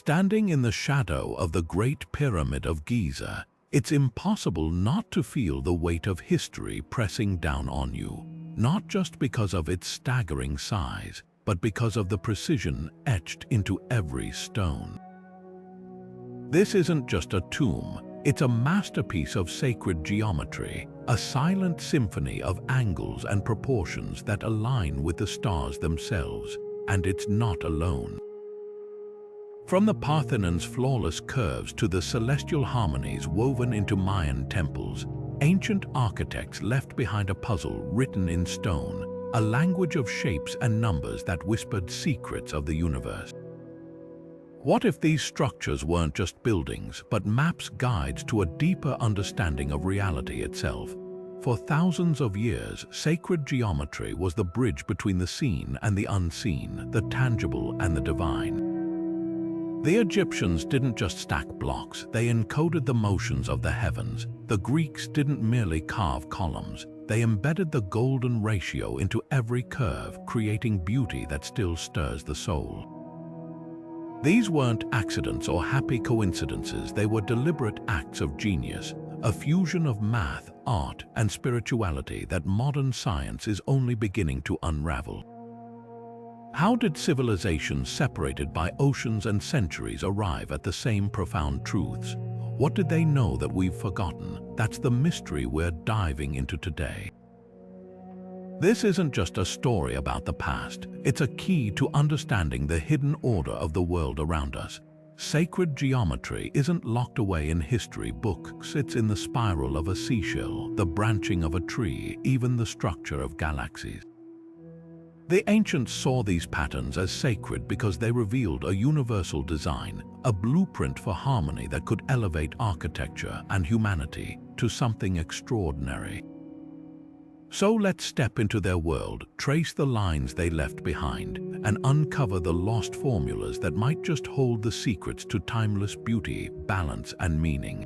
Standing in the shadow of the Great Pyramid of Giza, it's impossible not to feel the weight of history pressing down on you, not just because of its staggering size, but because of the precision etched into every stone. This isn't just a tomb, it's a masterpiece of sacred geometry, a silent symphony of angles and proportions that align with the stars themselves, and it's not alone. From the Parthenon's flawless curves to the celestial harmonies woven into Mayan temples, ancient architects left behind a puzzle written in stone, a language of shapes and numbers that whispered secrets of the universe. What if these structures weren't just buildings, but maps, guides to a deeper understanding of reality itself? For thousands of years, sacred geometry was the bridge between the seen and the unseen, the tangible and the divine. The Egyptians didn't just stack blocks, they encoded the motions of the heavens. The Greeks didn't merely carve columns, they embedded the golden ratio into every curve, creating beauty that still stirs the soul. These weren't accidents or happy coincidences, they were deliberate acts of genius, a fusion of math, art, and spirituality that modern science is only beginning to unravel. How did civilizations separated by oceans and centuries arrive at the same profound truths? What did they know that we've forgotten? That's the mystery we're diving into today. This isn't just a story about the past, it's a key to understanding the hidden order of the world around us. Sacred geometry isn't locked away in history books, it's in the spiral of a seashell, the branching of a tree, even the structure of galaxies. The ancients saw these patterns as sacred because they revealed a universal design, a blueprint for harmony that could elevate architecture and humanity to something extraordinary. So let's step into their world, trace the lines they left behind, and uncover the lost formulas that might just hold the secrets to timeless beauty, balance, and meaning.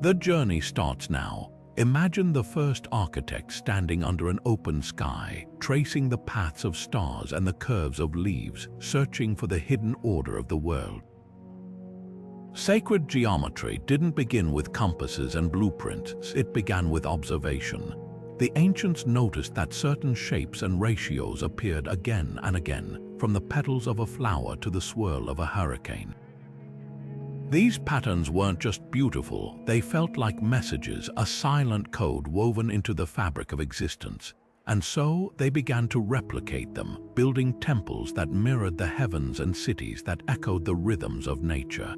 The journey starts now. Imagine the first architect standing under an open sky, tracing the paths of stars and the curves of leaves, searching for the hidden order of the world. Sacred geometry didn't begin with compasses and blueprints, it began with observation. The ancients noticed that certain shapes and ratios appeared again and again, from the petals of a flower to the swirl of a hurricane. These patterns weren't just beautiful, they felt like messages, a silent code woven into the fabric of existence. And so they began to replicate them, building temples that mirrored the heavens and cities that echoed the rhythms of nature.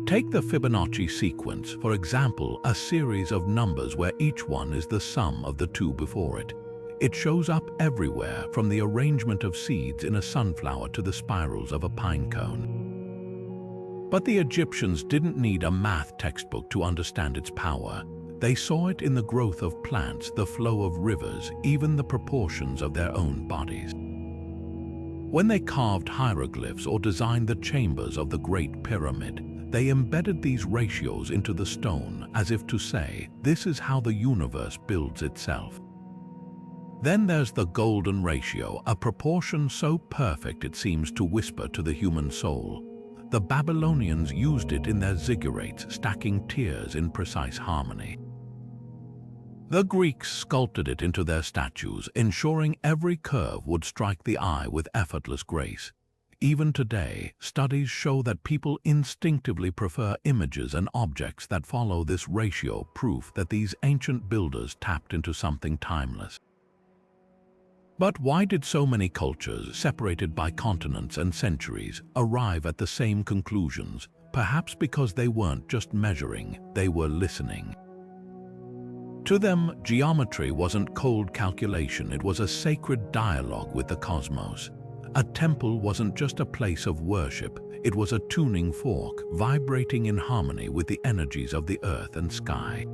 Take the Fibonacci sequence, for example, a series of numbers where each one is the sum of the two before it. It shows up everywhere, from the arrangement of seeds in a sunflower to the spirals of a pine cone. But the Egyptians didn't need a math textbook to understand its power. They saw it in the growth of plants, the flow of rivers, even the proportions of their own bodies. When they carved hieroglyphs or designed the chambers of the Great Pyramid, they embedded these ratios into the stone as if to say, this is how the universe builds itself. Then there's the golden ratio, a proportion so perfect it seems to whisper to the human soul. The Babylonians used it in their ziggurats, stacking tiers in precise harmony. The Greeks sculpted it into their statues, ensuring every curve would strike the eye with effortless grace. Even today, studies show that people instinctively prefer images and objects that follow this ratio, proof that these ancient builders tapped into something timeless. But why did so many cultures, separated by continents and centuries, arrive at the same conclusions? Perhaps because they weren't just measuring, they were listening. To them, geometry wasn't cold calculation, it was a sacred dialogue with the cosmos. A temple wasn't just a place of worship, it was a tuning fork, vibrating in harmony with the energies of the earth and sky.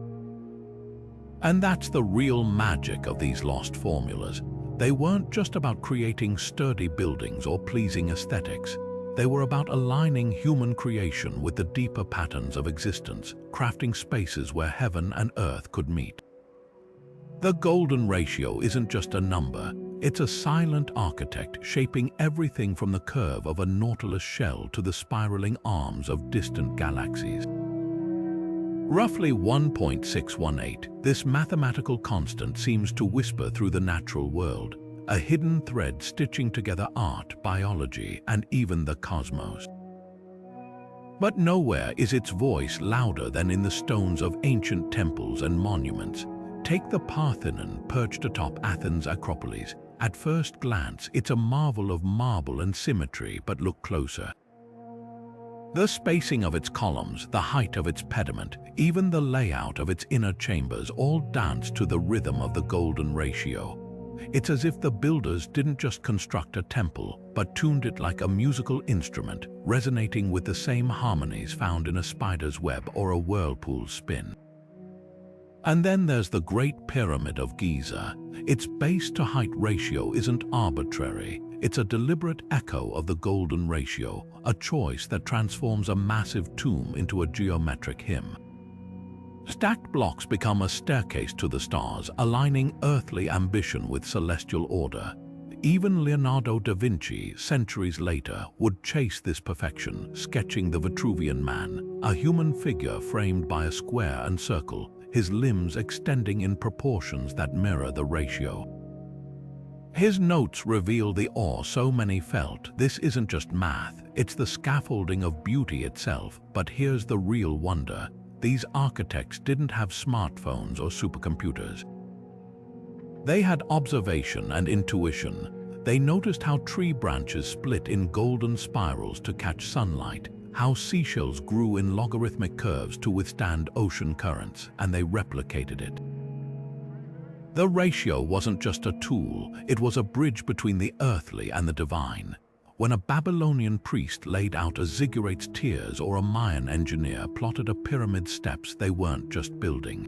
And that's the real magic of these lost formulas. They weren't just about creating sturdy buildings or pleasing aesthetics. They were about aligning human creation with the deeper patterns of existence, crafting spaces where heaven and earth could meet. The golden ratio isn't just a number, It's a silent architect shaping everything from the curve of a nautilus shell to the spiraling arms of distant galaxies. Roughly 1.618, this mathematical constant seems to whisper through the natural world, a hidden thread stitching together art, biology, and even the cosmos. But nowhere is its voice louder than in the stones of ancient temples and monuments. Take the Parthenon perched atop Athens' Acropolis. At first glance, it's a marvel of marble and symmetry, but look closer. The spacing of its columns, the height of its pediment, even the layout of its inner chambers all dance to the rhythm of the golden ratio. It's as if the builders didn't just construct a temple, but tuned it like a musical instrument, resonating with the same harmonies found in a spider's web or a whirlpool's spin. And then there's the Great Pyramid of Giza. Its base-to-height ratio isn't arbitrary. It's a deliberate echo of the golden ratio, a choice that transforms a massive tomb into a geometric hymn. Stacked blocks become a staircase to the stars, aligning earthly ambition with celestial order. Even Leonardo da Vinci, centuries later, would chase this perfection, sketching the Vitruvian Man, a human figure framed by a square and circle, his limbs extending in proportions that mirror the ratio. His notes reveal the awe so many felt. This isn't just math, it's the scaffolding of beauty itself. But here's the real wonder. These architects didn't have smartphones or supercomputers. They had observation and intuition. They noticed how tree branches split in golden spirals to catch sunlight, how seashells grew in logarithmic curves to withstand ocean currents, and they replicated it. The ratio wasn't just a tool, it was a bridge between the earthly and the divine. When a Babylonian priest laid out a ziggurate's tiers or a Mayan engineer plotted a pyramid's steps, they weren't just building.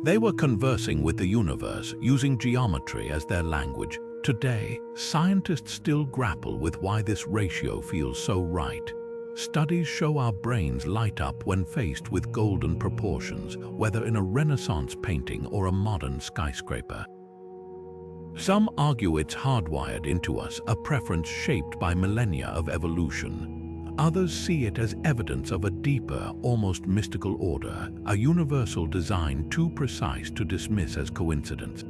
They were conversing with the universe, using geometry as their language. Today, scientists still grapple with why this ratio feels so right. Studies show our brains light up when faced with golden proportions, whether in a Renaissance painting or a modern skyscraper. Some argue it's hardwired into us, a preference shaped by millennia of evolution. Others see it as evidence of a deeper, almost mystical order, a universal design too precise to dismiss as coincidence.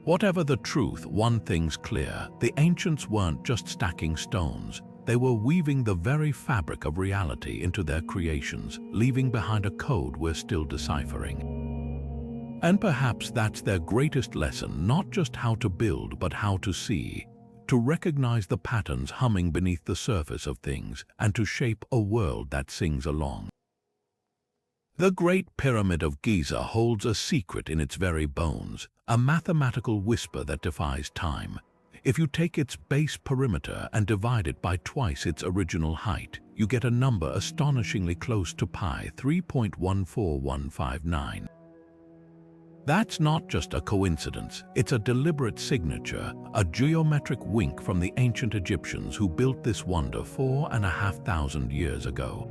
Whatever the truth, one thing's clear: the ancients weren't just stacking stones. They were weaving the very fabric of reality into their creations, leaving behind a code we're still deciphering. And perhaps that's their greatest lesson, not just how to build, but how to see, to recognize the patterns humming beneath the surface of things, and to shape a world that sings along. The Great Pyramid of Giza holds a secret in its very bones, a mathematical whisper that defies time. If you take its base perimeter and divide it by twice its original height, you get a number astonishingly close to pi, 3.14159. That's not just a coincidence, it's a deliberate signature, a geometric wink from the ancient Egyptians who built this wonder 4,500 years ago.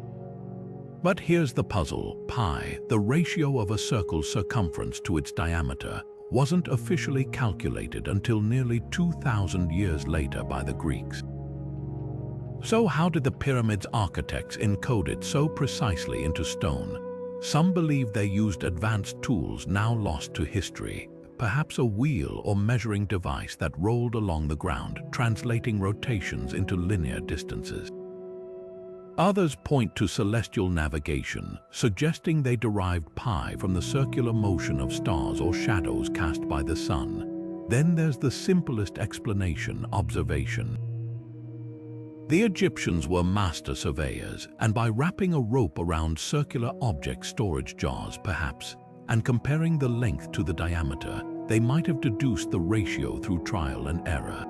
But here's the puzzle: pi, the ratio of a circle's circumference to its diameter, wasn't officially calculated until nearly 2,000 years later by the Greeks. So how did the pyramid's architects encode it so precisely into stone? Some believe they used advanced tools now lost to history, perhaps a wheel or measuring device that rolled along the ground, translating rotations into linear distances. Others point to celestial navigation, suggesting they derived pi from the circular motion of stars or shadows cast by the sun. Then there's the simplest explanation: observation. The Egyptians were master surveyors, and by wrapping a rope around circular object storage jars perhaps, and comparing the length to the diameter, they might have deduced the ratio through trial and error.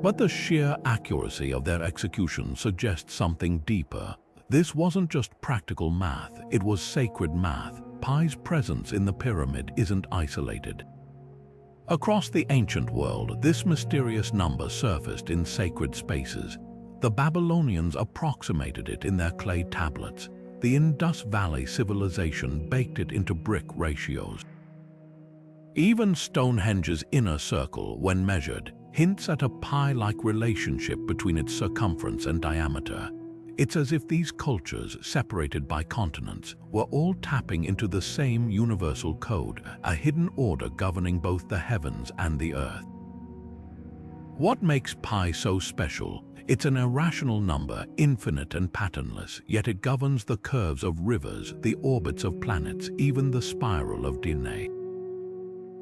But the sheer accuracy of their execution suggests something deeper. This wasn't just practical math, it was sacred math. Pi's presence in the pyramid isn't isolated. Across the ancient world, this mysterious number surfaced in sacred spaces. The Babylonians approximated it in their clay tablets. The Indus Valley civilization baked it into brick ratios. Even Stonehenge's inner circle, when measured, hints at a pie-like relationship between its circumference and diameter. It's as if these cultures, separated by continents, were all tapping into the same universal code, a hidden order governing both the heavens and the earth. What makes pi so special? It's an irrational number, infinite and patternless, yet it governs the curves of rivers, the orbits of planets, even the spiral of DNA.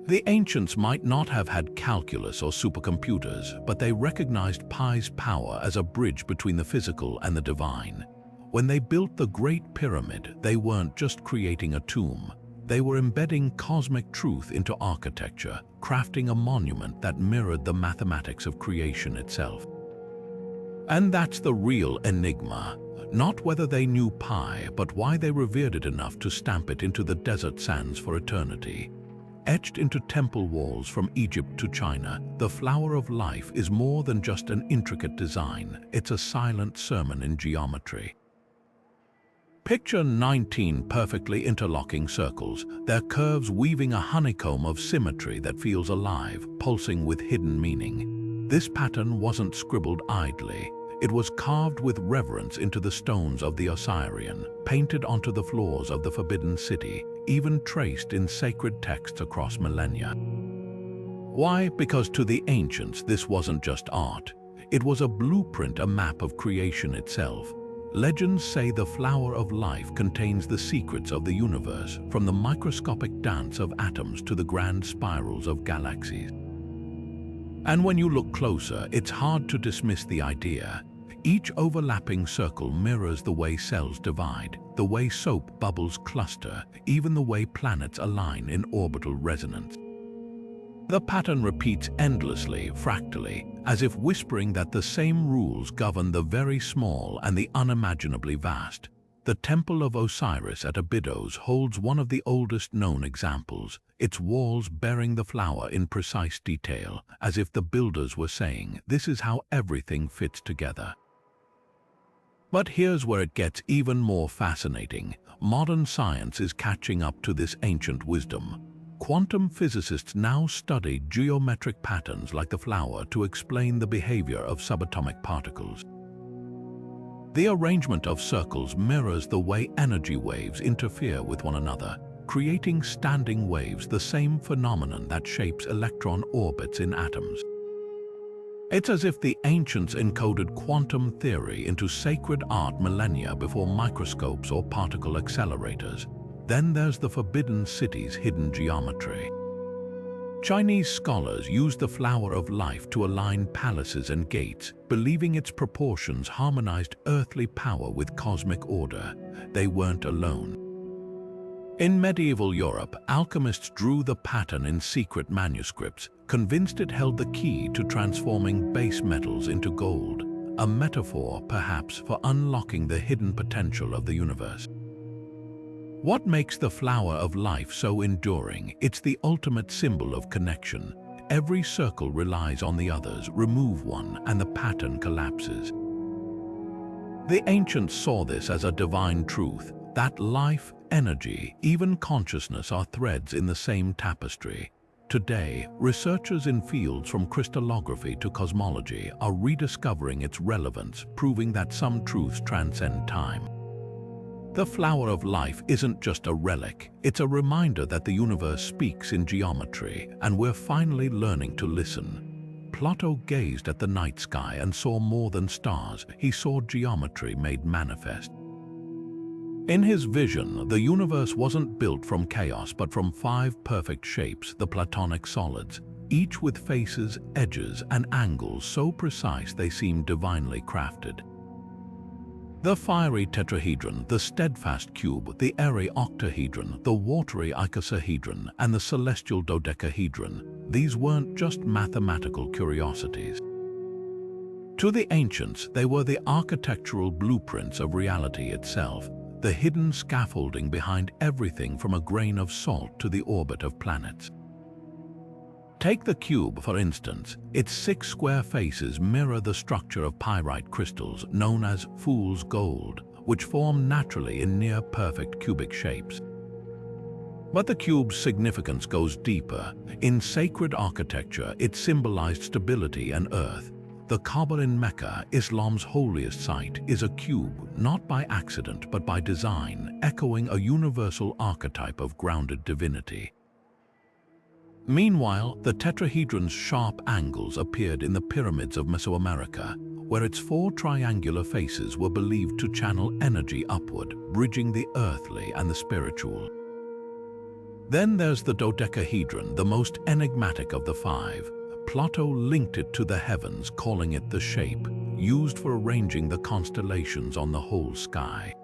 The ancients might not have had calculus or supercomputers, but they recognized pi's power as a bridge between the physical and the divine. When they built the Great Pyramid, they weren't just creating a tomb. They were embedding cosmic truth into architecture, crafting a monument that mirrored the mathematics of creation itself. And that's the real enigma. Not whether they knew pi, but why they revered it enough to stamp it into the desert sands for eternity. Etched into temple walls from Egypt to China, the flower of life is more than just an intricate design. It's a silent sermon in geometry. Picture 19 perfectly interlocking circles, their curves weaving a honeycomb of symmetry that feels alive, pulsing with hidden meaning. This pattern wasn't scribbled idly. It was carved with reverence into the stones of the Osirian, painted onto the floors of the Forbidden City, even traced in sacred texts across millennia. Why? Because to the ancients, this wasn't just art. It was a blueprint, a map of creation itself. Legends say the flower of life contains the secrets of the universe, from the microscopic dance of atoms to the grand spirals of galaxies. And when you look closer, it's hard to dismiss the idea. Each overlapping circle mirrors the way cells divide, the way soap bubbles cluster, even the way planets align in orbital resonance. The pattern repeats endlessly, fractally, as if whispering that the same rules govern the very small and the unimaginably vast. The Temple of Osiris at Abydos holds one of the oldest known examples, its walls bearing the flower in precise detail, as if the builders were saying, "This is how everything fits together." But here's where it gets even more fascinating. Modern science is catching up to this ancient wisdom. Quantum physicists now study geometric patterns like the flower to explain the behavior of subatomic particles. The arrangement of circles mirrors the way energy waves interfere with one another, creating standing waves, the same phenomenon that shapes electron orbits in atoms. It's as if the ancients encoded quantum theory into sacred art millennia before microscopes or particle accelerators. Then there's the Forbidden City's hidden geometry. Chinese scholars used the flower of life to align palaces and gates, believing its proportions harmonized earthly power with cosmic order. They weren't alone. In medieval Europe, alchemists drew the pattern in secret manuscripts, convinced it held the key to transforming base metals into gold, a metaphor, perhaps, for unlocking the hidden potential of the universe. What makes the flower of life so enduring? It's the ultimate symbol of connection. Every circle relies on the others. Remove one, and the pattern collapses. The ancients saw this as a divine truth, that life, energy, even consciousness are threads in the same tapestry. Today, researchers in fields from crystallography to cosmology are rediscovering its relevance, proving that some truths transcend time. The flower of life isn't just a relic, it's a reminder that the universe speaks in geometry, and we're finally learning to listen. Plato gazed at the night sky and saw more than stars. He saw geometry made manifest. In his vision, the universe wasn't built from chaos but from 5 perfect shapes, the Platonic solids, each with faces, edges, and angles so precise they seemed divinely crafted. The fiery tetrahedron, the steadfast cube, the airy octahedron, the watery icosahedron, and the celestial dodecahedron, these weren't just mathematical curiosities. To the ancients, they were the architectural blueprints of reality itself, the hidden scaffolding behind everything from a grain of salt to the orbit of planets. Take the cube, for instance. Its 6 square faces mirror the structure of pyrite crystals known as fool's gold, which form naturally in near-perfect cubic shapes. But the cube's significance goes deeper. In sacred architecture, it symbolized stability and earth. The Kaaba in Mecca, Islam's holiest site, is a cube, not by accident but by design, echoing a universal archetype of grounded divinity. Meanwhile, the tetrahedron's sharp angles appeared in the pyramids of Mesoamerica, where its 4 triangular faces were believed to channel energy upward, bridging the earthly and the spiritual. Then there's the dodecahedron, the most enigmatic of the 5. Plato linked it to the heavens, calling it the shape, used for arranging the constellations on the whole sky.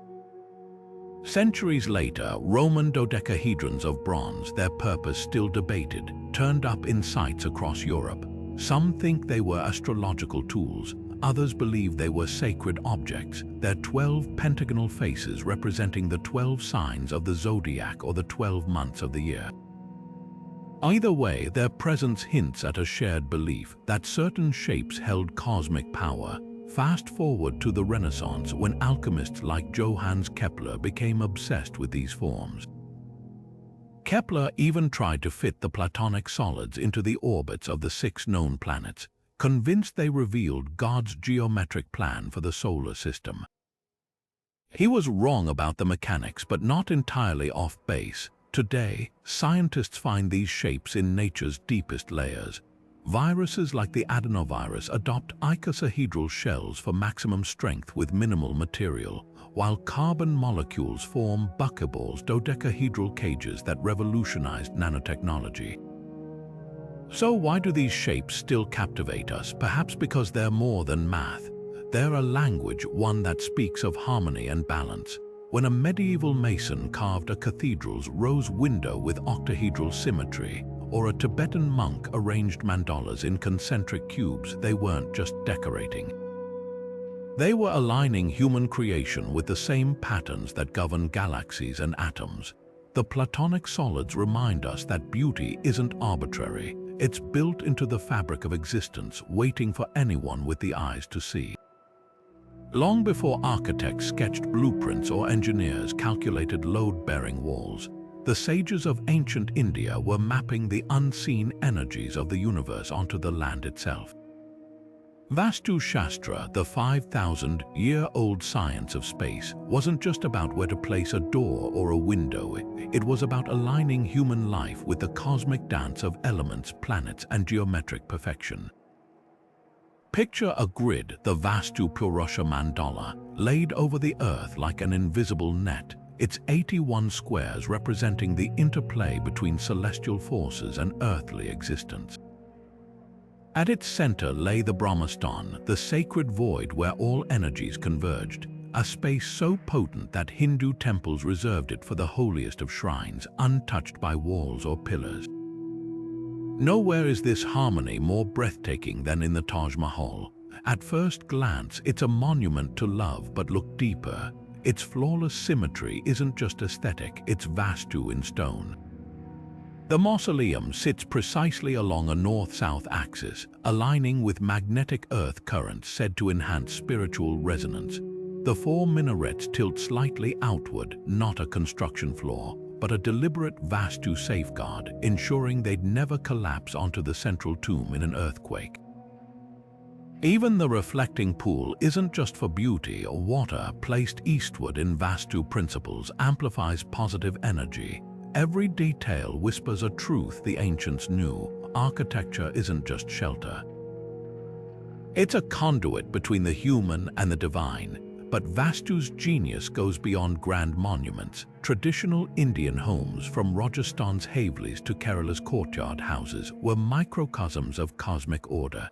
Centuries later, Roman dodecahedrons of bronze, their purpose still debated, turned up in sites across Europe. Some think they were astrological tools, others believe they were sacred objects, their 12 pentagonal faces representing the 12 signs of the zodiac or the 12 months of the year. Either way, their presence hints at a shared belief that certain shapes held cosmic power. Fast forward to the Renaissance, when alchemists like Johannes Kepler became obsessed with these forms. Kepler even tried to fit the Platonic solids into the orbits of the 6 known planets, convinced they revealed God's geometric plan for the solar system. He was wrong about the mechanics, but not entirely off base. Today, scientists find these shapes in nature's deepest layers. Viruses like the adenovirus adopt icosahedral shells for maximum strength with minimal material, while carbon molecules form buckyballs, dodecahedral cages that revolutionized nanotechnology. So why do these shapes still captivate us? Perhaps because they're more than math. They're a language, one that speaks of harmony and balance. When a medieval mason carved a cathedral's rose window with octahedral symmetry, or a Tibetan monk arranged mandalas in concentric cubes, they weren't just decorating. They were aligning human creation with the same patterns that govern galaxies and atoms. The Platonic solids remind us that beauty isn't arbitrary. It's built into the fabric of existence, waiting for anyone with the eyes to see. Long before architects sketched blueprints or engineers calculated load-bearing walls, the sages of ancient India were mapping the unseen energies of the universe onto the land itself. Vastu Shastra, the 5,000-year-old science of space, wasn't just about where to place a door or a window. It was about aligning human life with the cosmic dance of elements, planets, and geometric perfection. Picture a grid, the Vastu Purusha mandala, laid over the earth like an invisible net, its 81 squares representing the interplay between celestial forces and earthly existence. At its center lay the Brahmastan, the sacred void where all energies converged, a space so potent that Hindu temples reserved it for the holiest of shrines, untouched by walls or pillars. Nowhere is this harmony more breathtaking than in the Taj Mahal. At first glance, it's a monument to love, but look deeper. Its flawless symmetry isn't just aesthetic, it's Vastu in stone. The mausoleum sits precisely along a north-south axis, aligning with magnetic earth currents said to enhance spiritual resonance. The 4 minarets tilt slightly outward, not a construction flaw, but a deliberate Vastu safeguard, ensuring they'd never collapse onto the central tomb in an earthquake. Even the reflecting pool isn't just for beauty. Water placed eastward in Vastu principles amplifies positive energy. Every detail whispers a truth the ancients knew. Architecture isn't just shelter. It's a conduit between the human and the divine. But Vastu's genius goes beyond grand monuments. Traditional Indian homes, from Rajasthan's Havelis to Kerala's courtyard houses, were microcosms of cosmic order.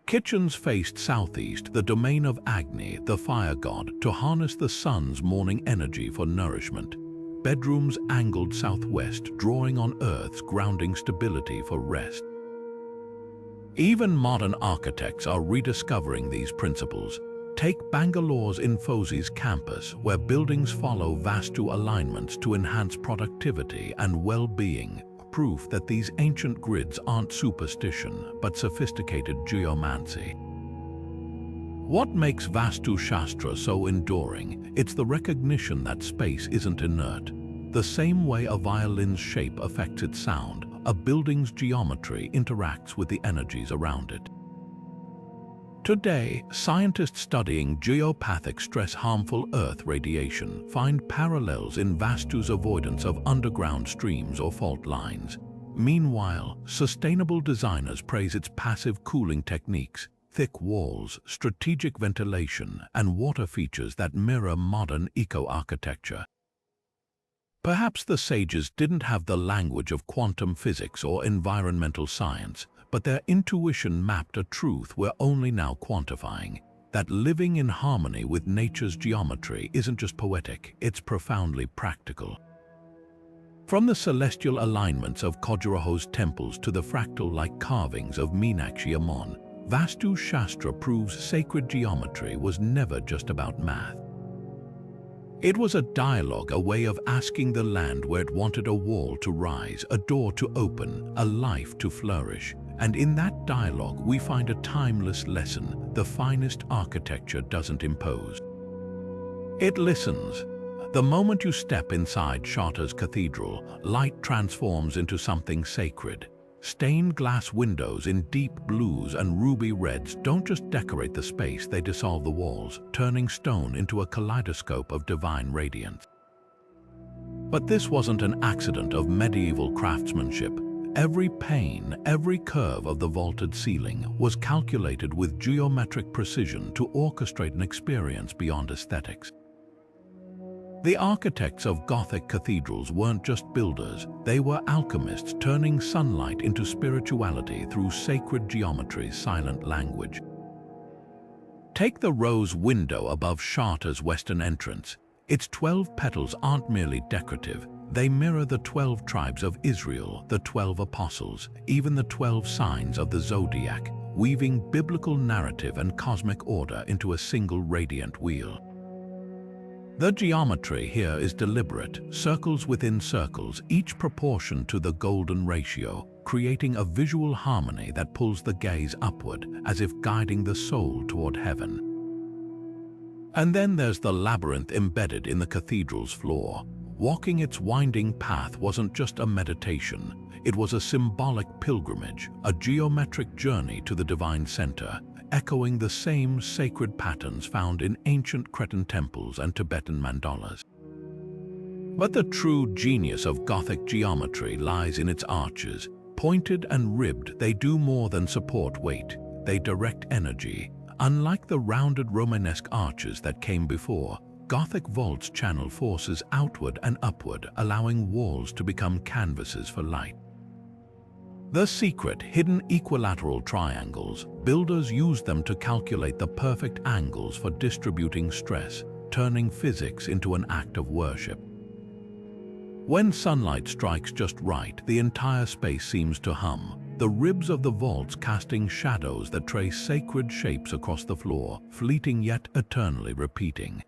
Kitchens faced southeast, the domain of Agni, the fire god, to harness the sun's morning energy for nourishment. Bedrooms angled southwest, drawing on Earth's grounding stability for rest. Even modern architects are rediscovering these principles. Take Bangalore's Infosys campus, where buildings follow Vastu alignments to enhance productivity and well-being, proof that these ancient grids aren't superstition, but sophisticated geomancy. What makes Vastu Shastra so enduring? It's the recognition that space isn't inert. the same way a violin's shape affects its sound, a building's geometry interacts with the energies around it. Today, scientists studying geopathic stress-harmful Earth radiation find parallels in Vastu's avoidance of underground streams or fault lines. Meanwhile, sustainable designers praise its passive cooling techniques, thick walls, strategic ventilation, and water features that mirror modern eco-architecture. Perhaps the sages didn't have the language of quantum physics or environmental science, but their intuition mapped a truth we're only now quantifying, that living in harmony with nature's geometry isn't just poetic, it's profoundly practical. From the celestial alignments of Khajuraho's temples to the fractal-like carvings of Meenakshi Amon, Vastu's Shastra proves sacred geometry was never just about math. It was a dialogue, a way of asking the land where it wanted a wall to rise, a door to open, a life to flourish. And in that dialogue, we find a timeless lesson: the finest architecture doesn't impose. It listens. The moment you step inside Shatra's cathedral, light transforms into something sacred. Stained glass windows in deep blues and ruby reds don't just decorate the space, they dissolve the walls, turning stone into a kaleidoscope of divine radiance. But this wasn't an accident of medieval craftsmanship. Every pane, every curve of the vaulted ceiling was calculated with geometric precision to orchestrate an experience beyond aesthetics. The architects of Gothic cathedrals weren't just builders, they were alchemists turning sunlight into spirituality through sacred geometry's silent language. Take the rose window above Shatra's western entrance. Its 12 petals aren't merely decorative, they mirror the 12 tribes of Israel, the 12 apostles, even the 12 signs of the zodiac, weaving biblical narrative and cosmic order into a single radiant wheel. The geometry here is deliberate, circles within circles, each proportioned to the golden ratio, creating a visual harmony that pulls the gaze upward, as if guiding the soul toward heaven. And then there's the labyrinth embedded in the cathedral's floor. Walking its winding path wasn't just a meditation, it was a symbolic pilgrimage, a geometric journey to the divine center, echoing the same sacred patterns found in ancient Cretan temples and Tibetan mandalas. But the true genius of Gothic geometry lies in its arches. Pointed and ribbed, they do more than support weight, they direct energy. Unlike the rounded Romanesque arches that came before, Gothic vaults channel forces outward and upward, allowing walls to become canvases for light. The secret, hidden equilateral triangles, builders use them to calculate the perfect angles for distributing stress, turning physics into an act of worship. When sunlight strikes just right, the entire space seems to hum, the ribs of the vaults casting shadows that trace sacred shapes across the floor, fleeting yet eternally repeating.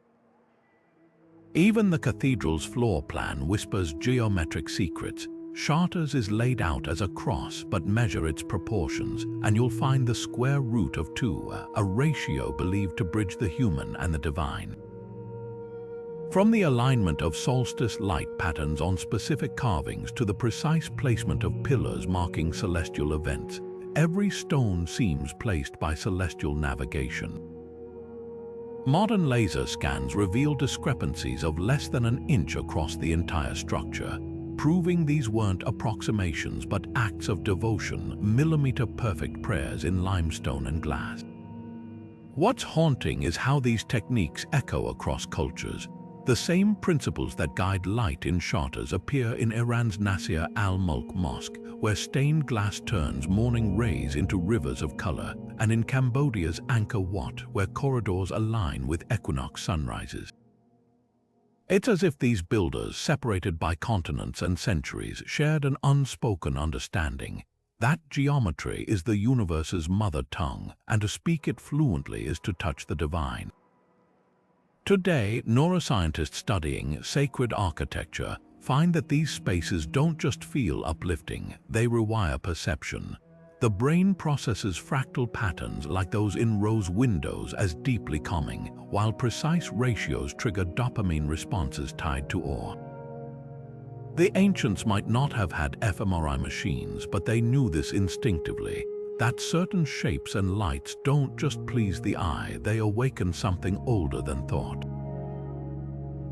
Even the cathedral's floor plan whispers geometric secrets. Shatra's is laid out as a cross, but measure its proportions, and you'll find the square root of 2, a ratio believed to bridge the human and the divine. From the alignment of solstice light patterns on specific carvings to the precise placement of pillars marking celestial events, every stone seems placed by celestial navigation. Modern laser scans reveal discrepancies of less than an inch across the entire structure, proving these weren't approximations but acts of devotion, millimeter-perfect prayers in limestone and glass. What's haunting is how these techniques echo across cultures. The same principles that guide light in Shatra's appear in Iran's Nasir al-Mulk Mosque, where stained glass turns morning rays into rivers of color, and in Cambodia's Angkor Wat, where corridors align with equinox sunrises. It's as if these builders, separated by continents and centuries, shared an unspoken understanding. That geometry is the universe's mother tongue, and to speak it fluently is to touch the divine. Today, neuroscientists studying sacred architecture find that these spaces don't just feel uplifting, they rewire perception. The brain processes fractal patterns like those in rose windows as deeply calming, while precise ratios trigger dopamine responses tied to awe. The ancients might not have had fMRI machines, but they knew this instinctively, that certain shapes and lights don't just please the eye, they awaken something older than thought.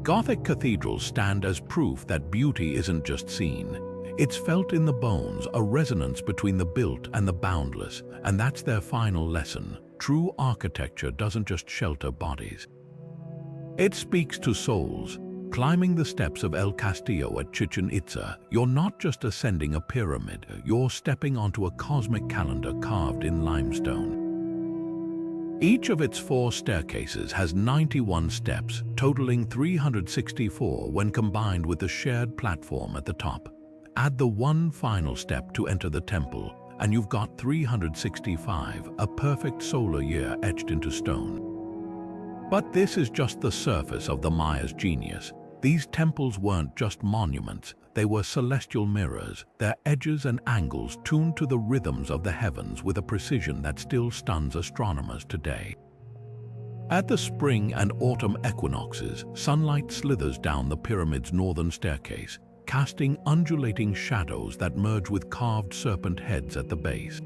Gothic cathedrals stand as proof that beauty isn't just seen. It's felt in the bones, a resonance between the built and the boundless, and that's their final lesson. True architecture doesn't just shelter bodies. It speaks to souls. Climbing the steps of El Castillo at Chichen Itza, you're not just ascending a pyramid, you're stepping onto a cosmic calendar carved in limestone. Each of its 4 staircases has 91 steps, totaling 364 when combined with the shared platform at the top. Add the one final step to enter the temple, and you've got 365, a perfect solar year etched into stone. But this is just the surface of the Maya's genius. These temples weren't just monuments, they were celestial mirrors, their edges and angles tuned to the rhythms of the heavens with a precision that still stuns astronomers today. At the spring and autumn equinoxes, sunlight slithers down the pyramid's northern staircase, casting undulating shadows that merge with carved serpent heads at the base.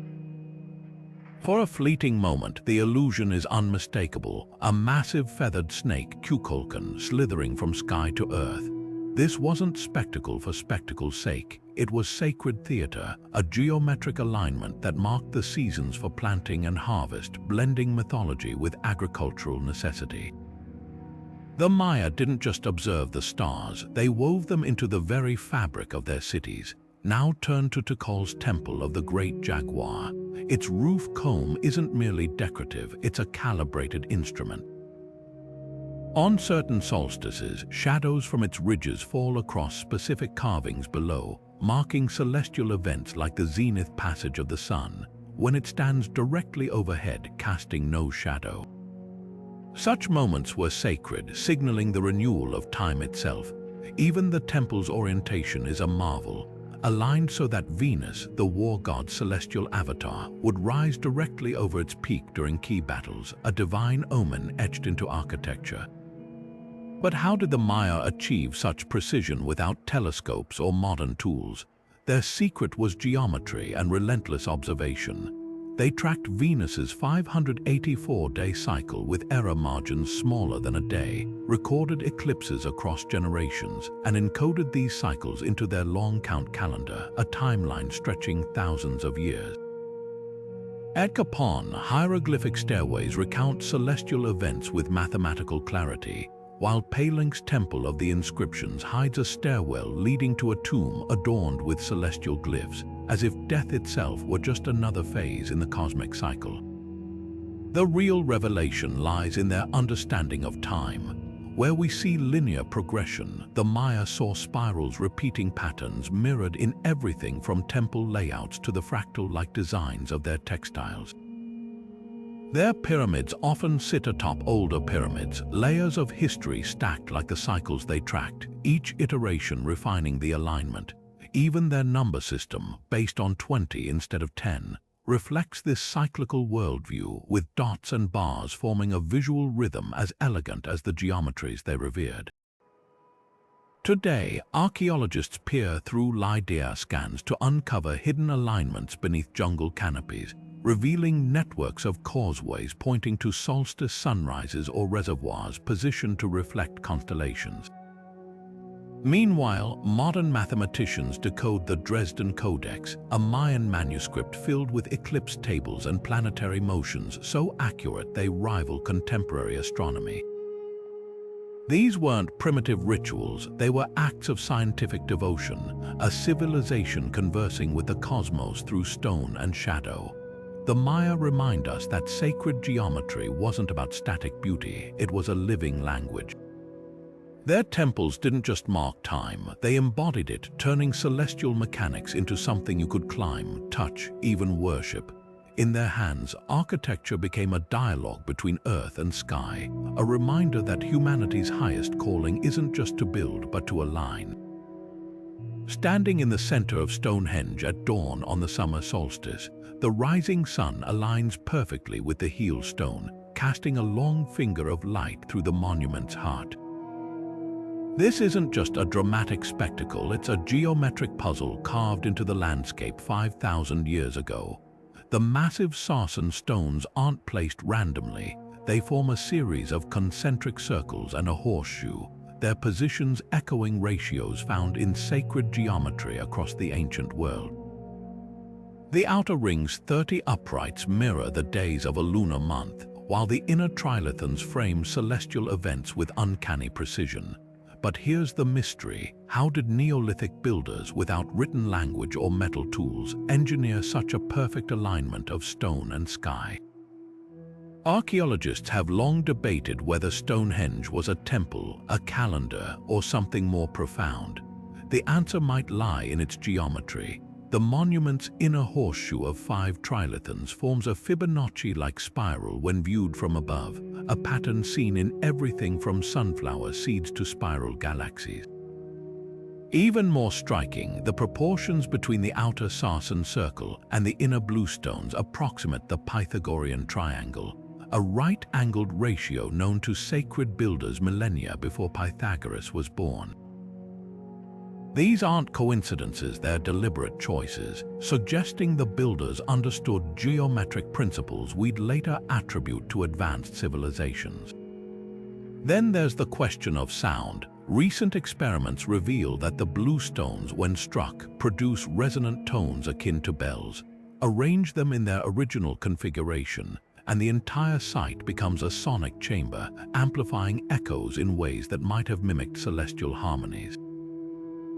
For a fleeting moment, the illusion is unmistakable, a massive feathered snake, Kukulkan, slithering from sky to earth. This wasn't spectacle for spectacle's sake. It was sacred theater, a geometric alignment that marked the seasons for planting and harvest, blending mythology with agricultural necessity. The Maya didn't just observe the stars, they wove them into the very fabric of their cities. Now turn to Tikal's temple of the Great Jaguar. Its roof comb isn't merely decorative, it's a calibrated instrument. On certain solstices, shadows from its ridges fall across specific carvings below, marking celestial events like the zenith passage of the sun, when it stands directly overhead, casting no shadow. Such moments were sacred, signaling the renewal of time itself. Even the temple's orientation is a marvel, aligned so that Venus, the war god's celestial avatar, would rise directly over its peak during key battles, a divine omen etched into architecture. But how did the Maya achieve such precision without telescopes or modern tools? Their secret was geometry and relentless observation. They tracked Venus's 584-day cycle with error margins smaller than a day, recorded eclipses across generations, and encoded these cycles into their long-count calendar, a timeline stretching thousands of years. At Capon, hieroglyphic stairways recount celestial events with mathematical clarity, while Palink's Temple of the Inscriptions hides a stairwell leading to a tomb adorned with celestial glyphs, as if death itself were just another phase in the cosmic cycle. The real revelation lies in their understanding of time. Where we see linear progression, the Maya saw spirals, repeating patterns mirrored in everything from temple layouts to the fractal-like designs of their textiles. Their pyramids often sit atop older pyramids, layers of history stacked like the cycles they tracked, each iteration refining the alignment. Even their number system, based on 20 instead of 10, reflects this cyclical worldview, with dots and bars forming a visual rhythm as elegant as the geometries they revered. Today, archaeologists peer through LiDAR scans to uncover hidden alignments beneath jungle canopies, revealing networks of causeways pointing to solstice sunrises or reservoirs positioned to reflect constellations. Meanwhile, modern mathematicians decode the Dresden Codex, a Mayan manuscript filled with eclipse tables and planetary motions so accurate they rival contemporary astronomy. These weren't primitive rituals, they were acts of scientific devotion, a civilization conversing with the cosmos through stone and shadow. The Maya remind us that sacred geometry wasn't about static beauty, it was a living language. Their temples didn't just mark time, they embodied it, turning celestial mechanics into something you could climb, touch, even worship. In their hands, architecture became a dialogue between earth and sky, a reminder that humanity's highest calling isn't just to build, but to align. Standing in the center of Stonehenge at dawn on the summer solstice, the rising sun aligns perfectly with the heel stone, casting a long finger of light through the monument's heart. This isn't just a dramatic spectacle, it's a geometric puzzle carved into the landscape 5,000 years ago. The massive sarsen stones aren't placed randomly. They form a series of concentric circles and a horseshoe, their positions echoing ratios found in sacred geometry across the ancient world. The outer ring's 30 uprights mirror the days of a lunar month, while the inner trilithons frame celestial events with uncanny precision. But here's the mystery: how did Neolithic builders without written language or metal tools engineer such a perfect alignment of stone and sky? Archaeologists have long debated whether Stonehenge was a temple, a calendar, or something more profound. The answer might lie in its geometry. The monument's inner horseshoe of 5 trilithons forms a Fibonacci-like spiral when viewed from above, a pattern seen in everything from sunflower seeds to spiral galaxies. Even more striking, the proportions between the outer sarsen circle and the inner bluestones approximate the Pythagorean triangle, a right-angled ratio known to sacred builders millennia before Pythagoras was born. These aren't coincidences, they're deliberate choices, suggesting the builders understood geometric principles we'd later attribute to advanced civilizations. Then there's the question of sound. Recent experiments reveal that the bluestones, when struck, produce resonant tones akin to bells. Arrange them in their original configuration, and the entire site becomes a sonic chamber, amplifying echoes in ways that might have mimicked celestial harmonies.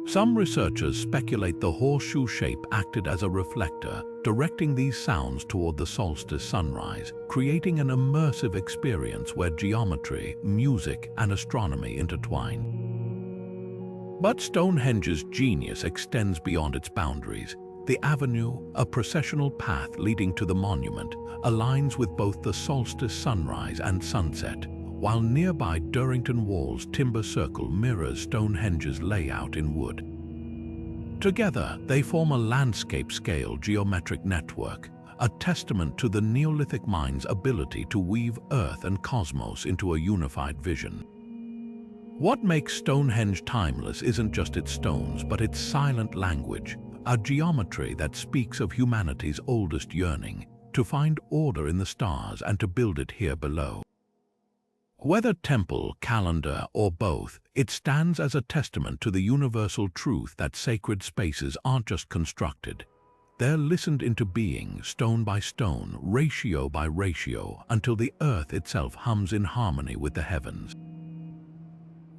Some researchers speculate the horseshoe shape acted as a reflector, directing these sounds toward the solstice sunrise, creating an immersive experience where geometry, music, and astronomy intertwine. But Stonehenge's genius extends beyond its boundaries. The avenue, a processional path leading to the monument, aligns with both the solstice sunrise and sunset, while nearby Durrington Wall's timber circle mirrors Stonehenge's layout in wood. Together, they form a landscape-scale geometric network, a testament to the Neolithic mind's ability to weave Earth and cosmos into a unified vision. What makes Stonehenge timeless isn't just its stones, but its silent language, a geometry that speaks of humanity's oldest yearning, to find order in the stars and to build it here below. Whether temple, calendar, or both, it stands as a testament to the universal truth that sacred spaces aren't just constructed. They're listened into being, stone by stone, ratio by ratio, until the earth itself hums in harmony with the heavens.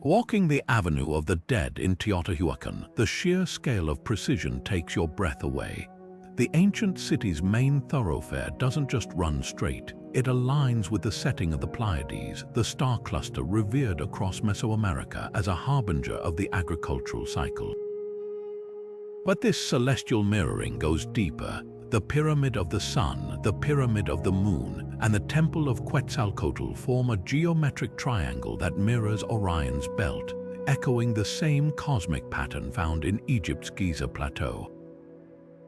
Walking the Avenue of the Dead in Teotihuacan, the sheer scale of precision takes your breath away. The ancient city's main thoroughfare doesn't just run straight. It aligns with the setting of the Pleiades, the star cluster revered across Mesoamerica as a harbinger of the agricultural cycle. But this celestial mirroring goes deeper. The Pyramid of the Sun, the Pyramid of the Moon, and the Temple of Quetzalcoatl form a geometric triangle that mirrors Orion's belt, echoing the same cosmic pattern found in Egypt's Giza Plateau.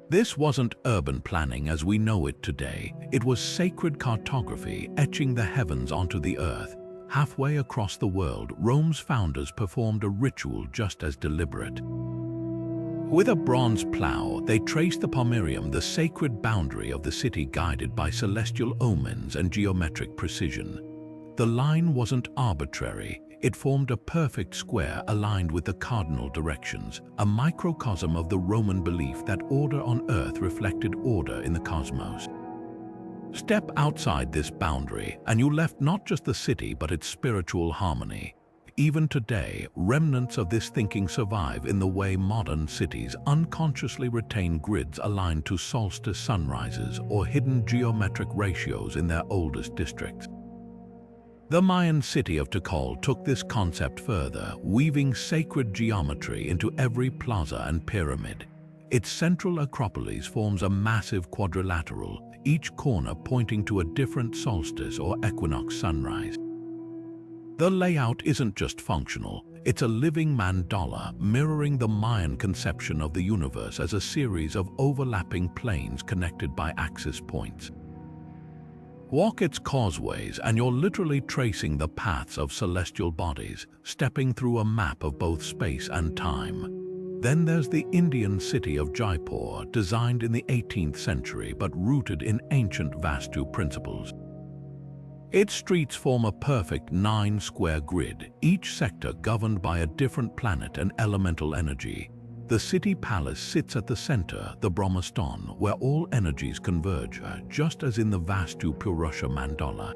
This wasn't urban planning as we know it today. It was sacred cartography etching the heavens onto the earth. Halfway across the world, Rome's founders performed a ritual just as deliberate. With a bronze plow, they traced the pomerium, the sacred boundary of the city guided by celestial omens and geometric precision. The line wasn't arbitrary. It formed a perfect square aligned with the cardinal directions, a microcosm of the Roman belief that order on earth reflected order in the cosmos. Step outside this boundary, and you left not just the city but its spiritual harmony. Even today, remnants of this thinking survive in the way modern cities unconsciously retain grids aligned to solstice sunrises or hidden geometric ratios in their oldest districts. The Mayan city of Tikal took this concept further, weaving sacred geometry into every plaza and pyramid. Its central acropolis forms a massive quadrilateral, each corner pointing to a different solstice or equinox sunrise. The layout isn't just functional, it's a living mandala mirroring the Mayan conception of the universe as a series of overlapping planes connected by axis points. Walk its causeways and you're literally tracing the paths of celestial bodies, stepping through a map of both space and time. Then there's the Indian city of Jaipur, designed in the 18th century but rooted in ancient Vastu principles. Its streets form a perfect 9-square grid, each sector governed by a different planet and elemental energy. The city palace sits at the center, the Brahmastan, where all energies converge, just as in the Vastu Purusha mandala.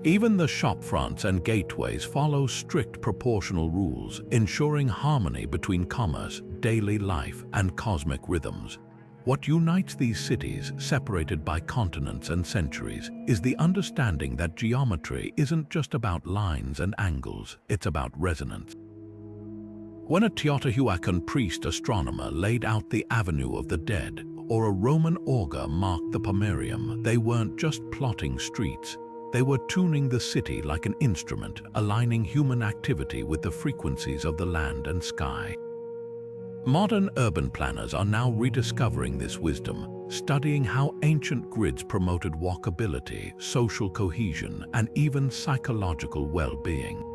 Even the shopfronts and gateways follow strict proportional rules, ensuring harmony between commerce, daily life, and cosmic rhythms. What unites these cities, separated by continents and centuries, is the understanding that geometry isn't just about lines and angles, it's about resonance. When a Teotihuacan priest astronomer laid out the Avenue of the Dead, or a Roman augur marked the Pomerium, they weren't just plotting streets. They were tuning the city like an instrument, aligning human activity with the frequencies of the land and sky. Modern urban planners are now rediscovering this wisdom, studying how ancient grids promoted walkability, social cohesion, and even psychological well-being.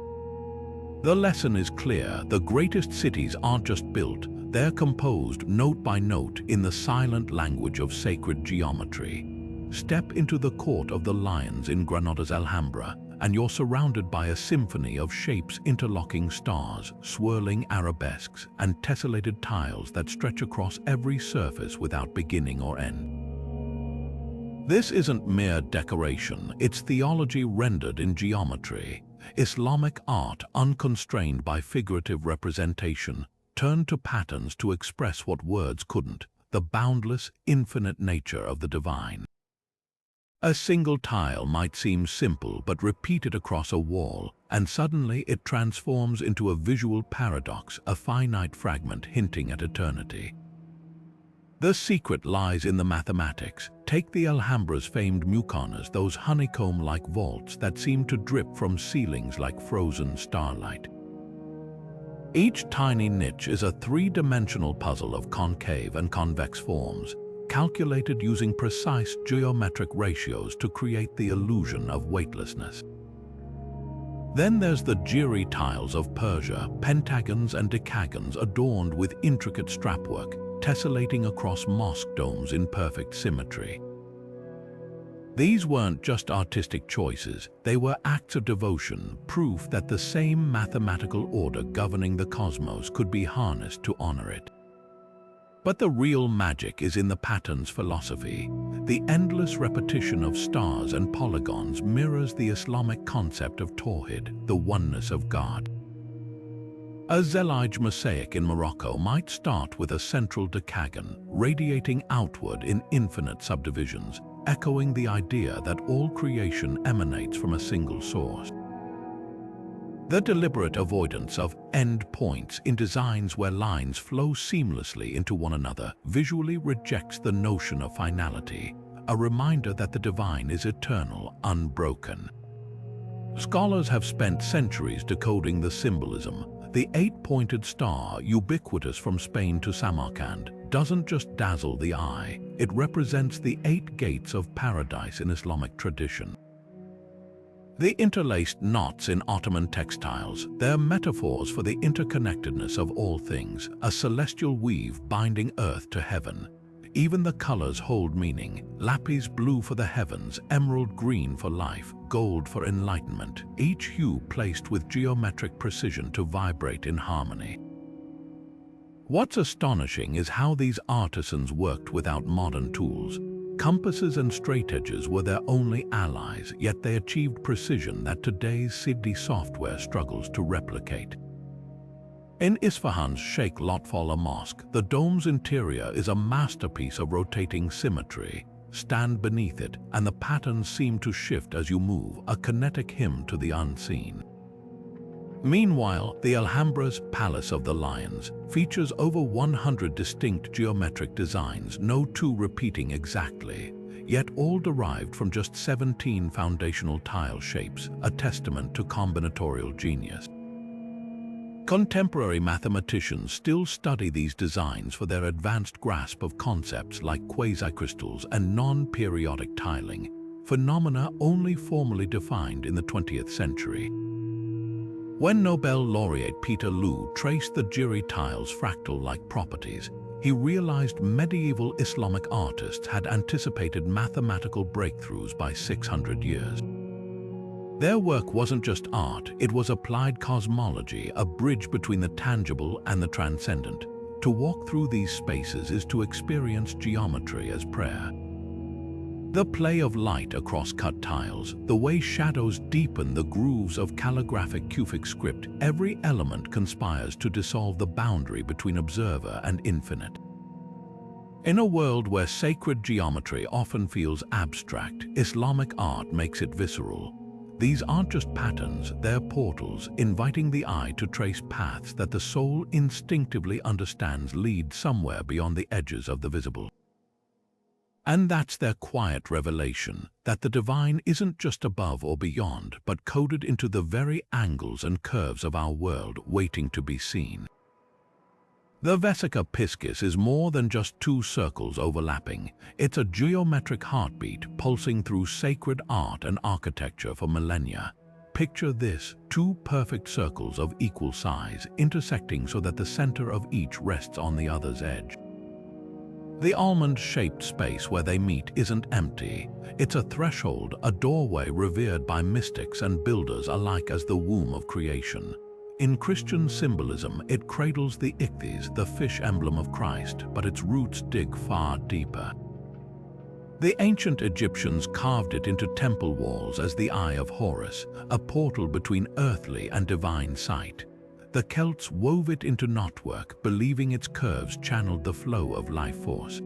The lesson is clear: the greatest cities aren't just built, they're composed note by note in the silent language of sacred geometry. Step into the court of the lions in Granada's Alhambra, and you're surrounded by a symphony of shapes, interlocking stars, swirling arabesques, and tessellated tiles that stretch across every surface without beginning or end. This isn't mere decoration, it's theology rendered in geometry. Islamic art, unconstrained by figurative representation, turned to patterns to express what words couldn't: the boundless, infinite nature of the divine. A single tile might seem simple, but repeat it across a wall, and suddenly it transforms into a visual paradox, a finite fragment hinting at eternity. The secret lies in the mathematics. Take the Alhambra's famed muqarnas, those honeycomb-like vaults that seem to drip from ceilings like frozen starlight. Each tiny niche is a three-dimensional puzzle of concave and convex forms, calculated using precise geometric ratios to create the illusion of weightlessness. Then there's the Jiri tiles of Persia, pentagons and decagons adorned with intricate strapwork, tessellating across mosque domes in perfect symmetry. These weren't just artistic choices, they were acts of devotion, proof that the same mathematical order governing the cosmos could be harnessed to honor it. But the real magic is in the pattern's philosophy. The endless repetition of stars and polygons mirrors the Islamic concept of Tawhid, the oneness of God. A Zellige mosaic in Morocco might start with a central decagon, radiating outward in infinite subdivisions, echoing the idea that all creation emanates from a single source. The deliberate avoidance of end points in designs where lines flow seamlessly into one another visually rejects the notion of finality, a reminder that the divine is eternal, unbroken. Scholars have spent centuries decoding the symbolism. The eight-pointed star, ubiquitous from Spain to Samarkand, doesn't just dazzle the eye, it represents the 8 gates of paradise in Islamic tradition. The interlaced knots in Ottoman textiles, they're metaphors for the interconnectedness of all things, a celestial weave binding earth to heaven. Even the colors hold meaning: lapis blue for the heavens, emerald green for life, gold for enlightenment, each hue placed with geometric precision to vibrate in harmony. What's astonishing is how these artisans worked without modern tools. Compasses and straightedges were their only allies, yet they achieved precision that today's Siddhi software struggles to replicate. In Isfahan's Sheikh Lotfallah Mosque, the dome's interior is a masterpiece of rotating symmetry. Stand beneath it, and the patterns seem to shift as you move, a kinetic hymn to the unseen. Meanwhile, the Alhambra's Palace of the Lions features over 100 distinct geometric designs, no two repeating exactly, yet all derived from just 17 foundational tile shapes, a testament to combinatorial genius. Contemporary mathematicians still study these designs for their advanced grasp of concepts like quasi-crystals and non-periodic tiling. phenomena only formally defined in the 20th century. When Nobel laureate Peter Liu traced the Jiri tile's fractal-like properties, he realized medieval Islamic artists had anticipated mathematical breakthroughs by 600 years. Their work wasn't just art, it was applied cosmology, a bridge between the tangible and the transcendent. To walk through these spaces is to experience geometry as prayer. The play of light across cut tiles, the way shadows deepen the grooves of calligraphic Cufic script, every element conspires to dissolve the boundary between observer and infinite. In a world where sacred geometry often feels abstract, Islamic art makes it visceral. These aren't just patterns, they're portals, inviting the eye to trace paths that the soul instinctively understands lead somewhere beyond the edges of the visible. And that's their quiet revelation, that the divine isn't just above or beyond, but coded into the very angles and curves of our world, waiting to be seen. The Vesica Piscis is more than just two circles overlapping. It's a geometric heartbeat pulsing through sacred art and architecture for millennia. Picture this, two perfect circles of equal size, intersecting so that the center of each rests on the other's edge. The almond-shaped space where they meet isn't empty. It's a threshold, a doorway revered by mystics and builders alike as the womb of creation. In Christian symbolism, it cradles the ichthys, the fish emblem of Christ, but its roots dig far deeper. The ancient Egyptians carved it into temple walls as the Eye of Horus, a portal between earthly and divine sight. The Celts wove it into knotwork, believing its curves channeled the flow of life force.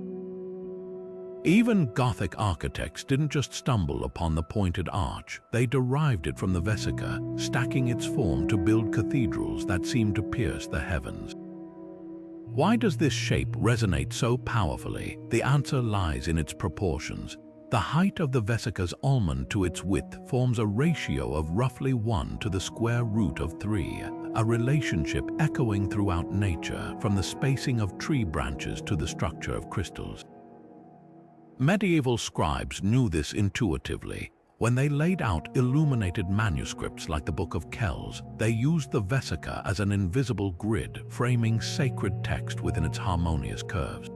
Even Gothic architects didn't just stumble upon the pointed arch, they derived it from the Vesica, stacking its form to build cathedrals that seemed to pierce the heavens. Why does this shape resonate so powerfully? The answer lies in its proportions. The height of the Vesica's almond to its width forms a ratio of roughly 1 to the square root of 3, a relationship echoing throughout nature, from the spacing of tree branches to the structure of crystals. Medieval scribes knew this intuitively. When they laid out illuminated manuscripts like the Book of Kells, they used the Vesica as an invisible grid, framing sacred text within its harmonious curves.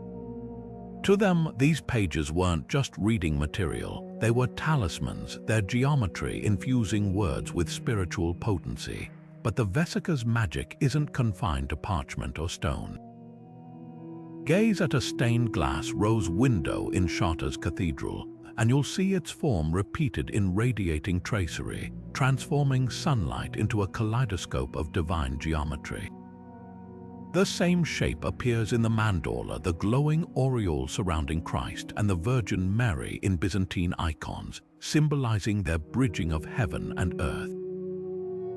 To them, these pages weren't just reading material, they were talismans, their geometry infusing words with spiritual potency. But the Vesica's magic isn't confined to parchment or stone. Gaze at a stained glass rose window in Chartres Cathedral, and you'll see its form repeated in radiating tracery, transforming sunlight into a kaleidoscope of divine geometry. The same shape appears in the mandorla, the glowing aureole surrounding Christ, and the Virgin Mary in Byzantine icons, symbolizing their bridging of heaven and earth.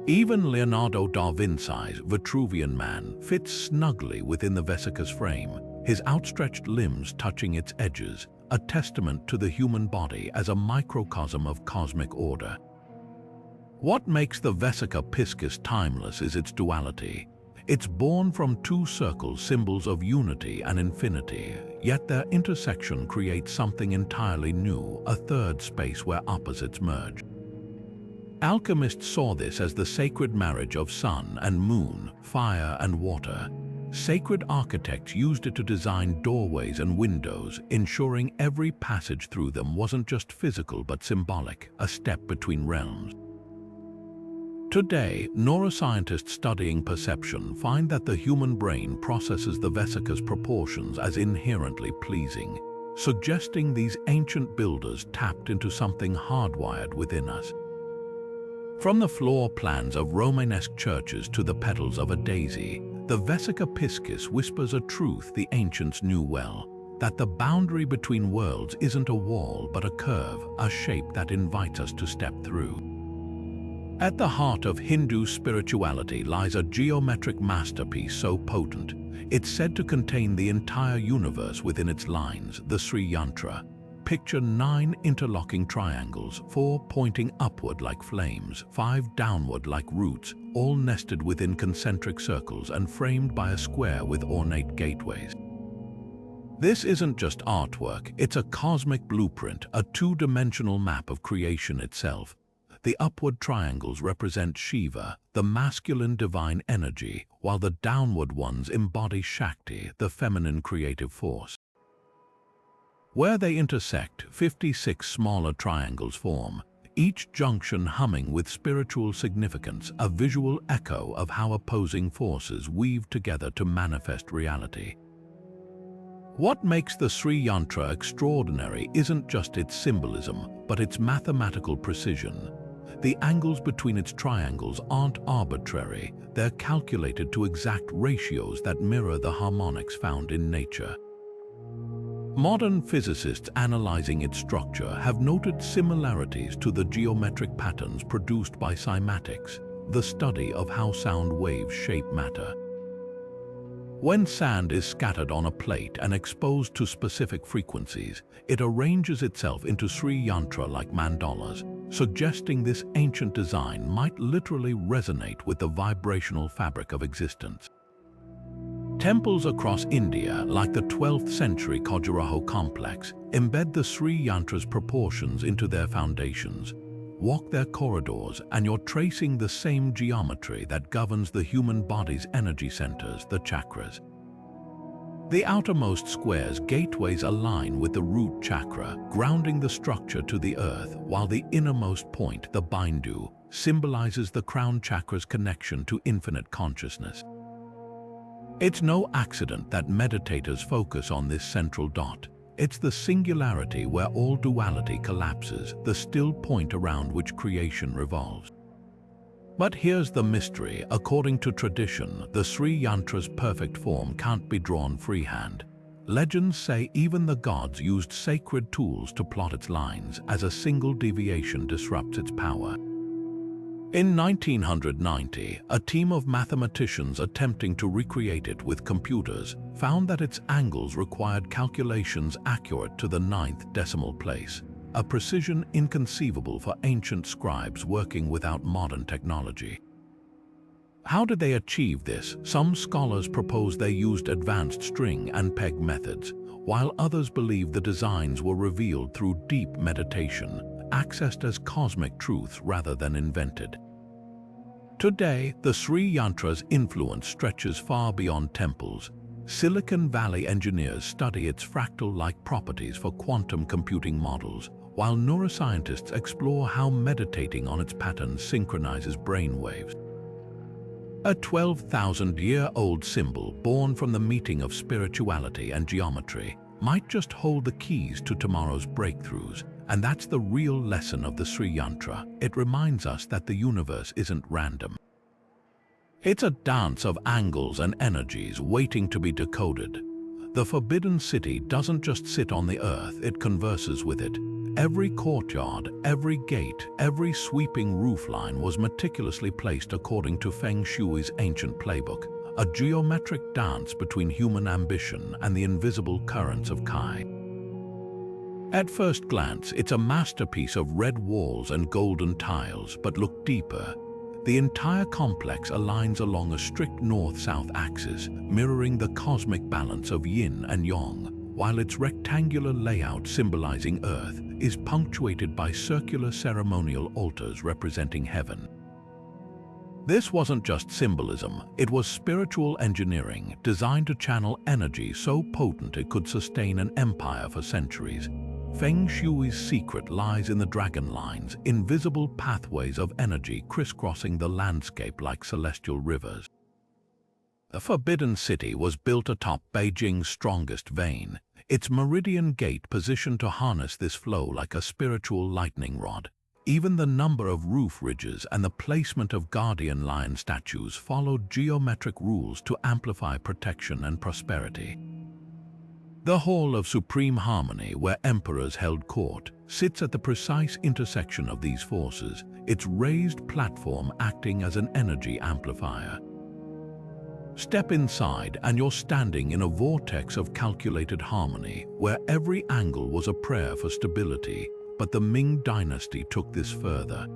Even Leonardo da Vinci's Vitruvian Man fits snugly within the Vesica's frame, his outstretched limbs touching its edges, a testament to the human body as a microcosm of cosmic order. What makes the Vesica Piscis timeless is its duality. It's born from two circles, symbols of unity and infinity, yet their intersection creates something entirely new, a third space where opposites merge. Alchemists saw this as the sacred marriage of sun and moon, fire and water. Sacred architects used it to design doorways and windows, ensuring every passage through them wasn't just physical but symbolic, a step between realms. Today, neuroscientists studying perception find that the human brain processes the Vesica's proportions as inherently pleasing, suggesting these ancient builders tapped into something hardwired within us. From the floor plans of Romanesque churches to the petals of a daisy, the Vesica Piscis whispers a truth the ancients knew well, that the boundary between worlds isn't a wall but a curve, a shape that invites us to step through. At the heart of Hindu spirituality lies a geometric masterpiece so potent, it's said to contain the entire universe within its lines, the Sri Yantra. Picture 9 interlocking triangles, 4 pointing upward like flames, 5 downward like roots, all nested within concentric circles and framed by a square with ornate gateways. This isn't just artwork, it's a cosmic blueprint, a two-dimensional map of creation itself. The upward triangles represent Shiva, the masculine divine energy, while the downward ones embody Shakti, the feminine creative force. Where they intersect, 56 smaller triangles form, each junction humming with spiritual significance, a visual echo of how opposing forces weave together to manifest reality. What makes the Sri Yantra extraordinary isn't just its symbolism, but its mathematical precision. The angles between its triangles aren't arbitrary, they're calculated to exact ratios that mirror the harmonics found in nature. Modern physicists analyzing its structure have noted similarities to the geometric patterns produced by cymatics, the study of how sound waves shape matter. When sand is scattered on a plate and exposed to specific frequencies, it arranges itself into Sri Yantra like mandalas, suggesting this ancient design might literally resonate with the vibrational fabric of existence. Temples across India, like the 12th century Khajuraho complex, embed the Sri Yantra's proportions into their foundations. Walk their corridors and you're tracing the same geometry that governs the human body's energy centers, the chakras. The outermost squares, gateways, align with the root chakra, grounding the structure to the earth, while the innermost point, the bindu, symbolizes the crown chakra's connection to infinite consciousness. It's no accident that meditators focus on this central dot. It's the singularity where all duality collapses, the still point around which creation revolves. But here's the mystery. According to tradition, the Sri Yantra's perfect form can't be drawn freehand. Legends say even the gods used sacred tools to plot its lines, as a single deviation disrupts its power. In 1990, a team of mathematicians attempting to recreate it with computers found that its angles required calculations accurate to the 9th decimal place, a precision inconceivable for ancient scribes working without modern technology. How did they achieve this? Some scholars propose they used advanced string and peg methods, while others believe the designs were revealed through deep meditation, accessed as cosmic truths rather than invented. Today, the Sri Yantra's influence stretches far beyond temples. Silicon Valley engineers study its fractal-like properties for quantum computing models, while neuroscientists explore how meditating on its patterns synchronizes brainwaves. A 12,000-year-old symbol born from the meeting of spirituality and geometry might just hold the keys to tomorrow's breakthroughs. And that's the real lesson of the Sri Yantra. It reminds us that the universe isn't random. It's a dance of angles and energies waiting to be decoded. The Forbidden City doesn't just sit on the earth, it converses with it. Every courtyard, every gate, every sweeping roofline was meticulously placed according to Feng Shui's ancient playbook, a geometric dance between human ambition and the invisible currents of Kai. At first glance, it's a masterpiece of red walls and golden tiles, but look deeper. The entire complex aligns along a strict north-south axis, mirroring the cosmic balance of yin and yang, while its rectangular layout symbolizing Earth is punctuated by circular ceremonial altars representing heaven. This wasn't just symbolism, it was spiritual engineering designed to channel energy so potent it could sustain an empire for centuries. Feng Shui's secret lies in the dragon lines, invisible pathways of energy crisscrossing the landscape like celestial rivers. The Forbidden City was built atop Beijing's strongest vein, its meridian gate positioned to harness this flow like a spiritual lightning rod. Even the number of roof ridges and the placement of guardian lion statues followed geometric rules to amplify protection and prosperity. The Hall of Supreme Harmony, where emperors held court, sits at the precise intersection of these forces, its raised platform acting as an energy amplifier. Step inside and you're standing in a vortex of calculated harmony, where every angle was a prayer for stability, but the Ming dynasty took this further.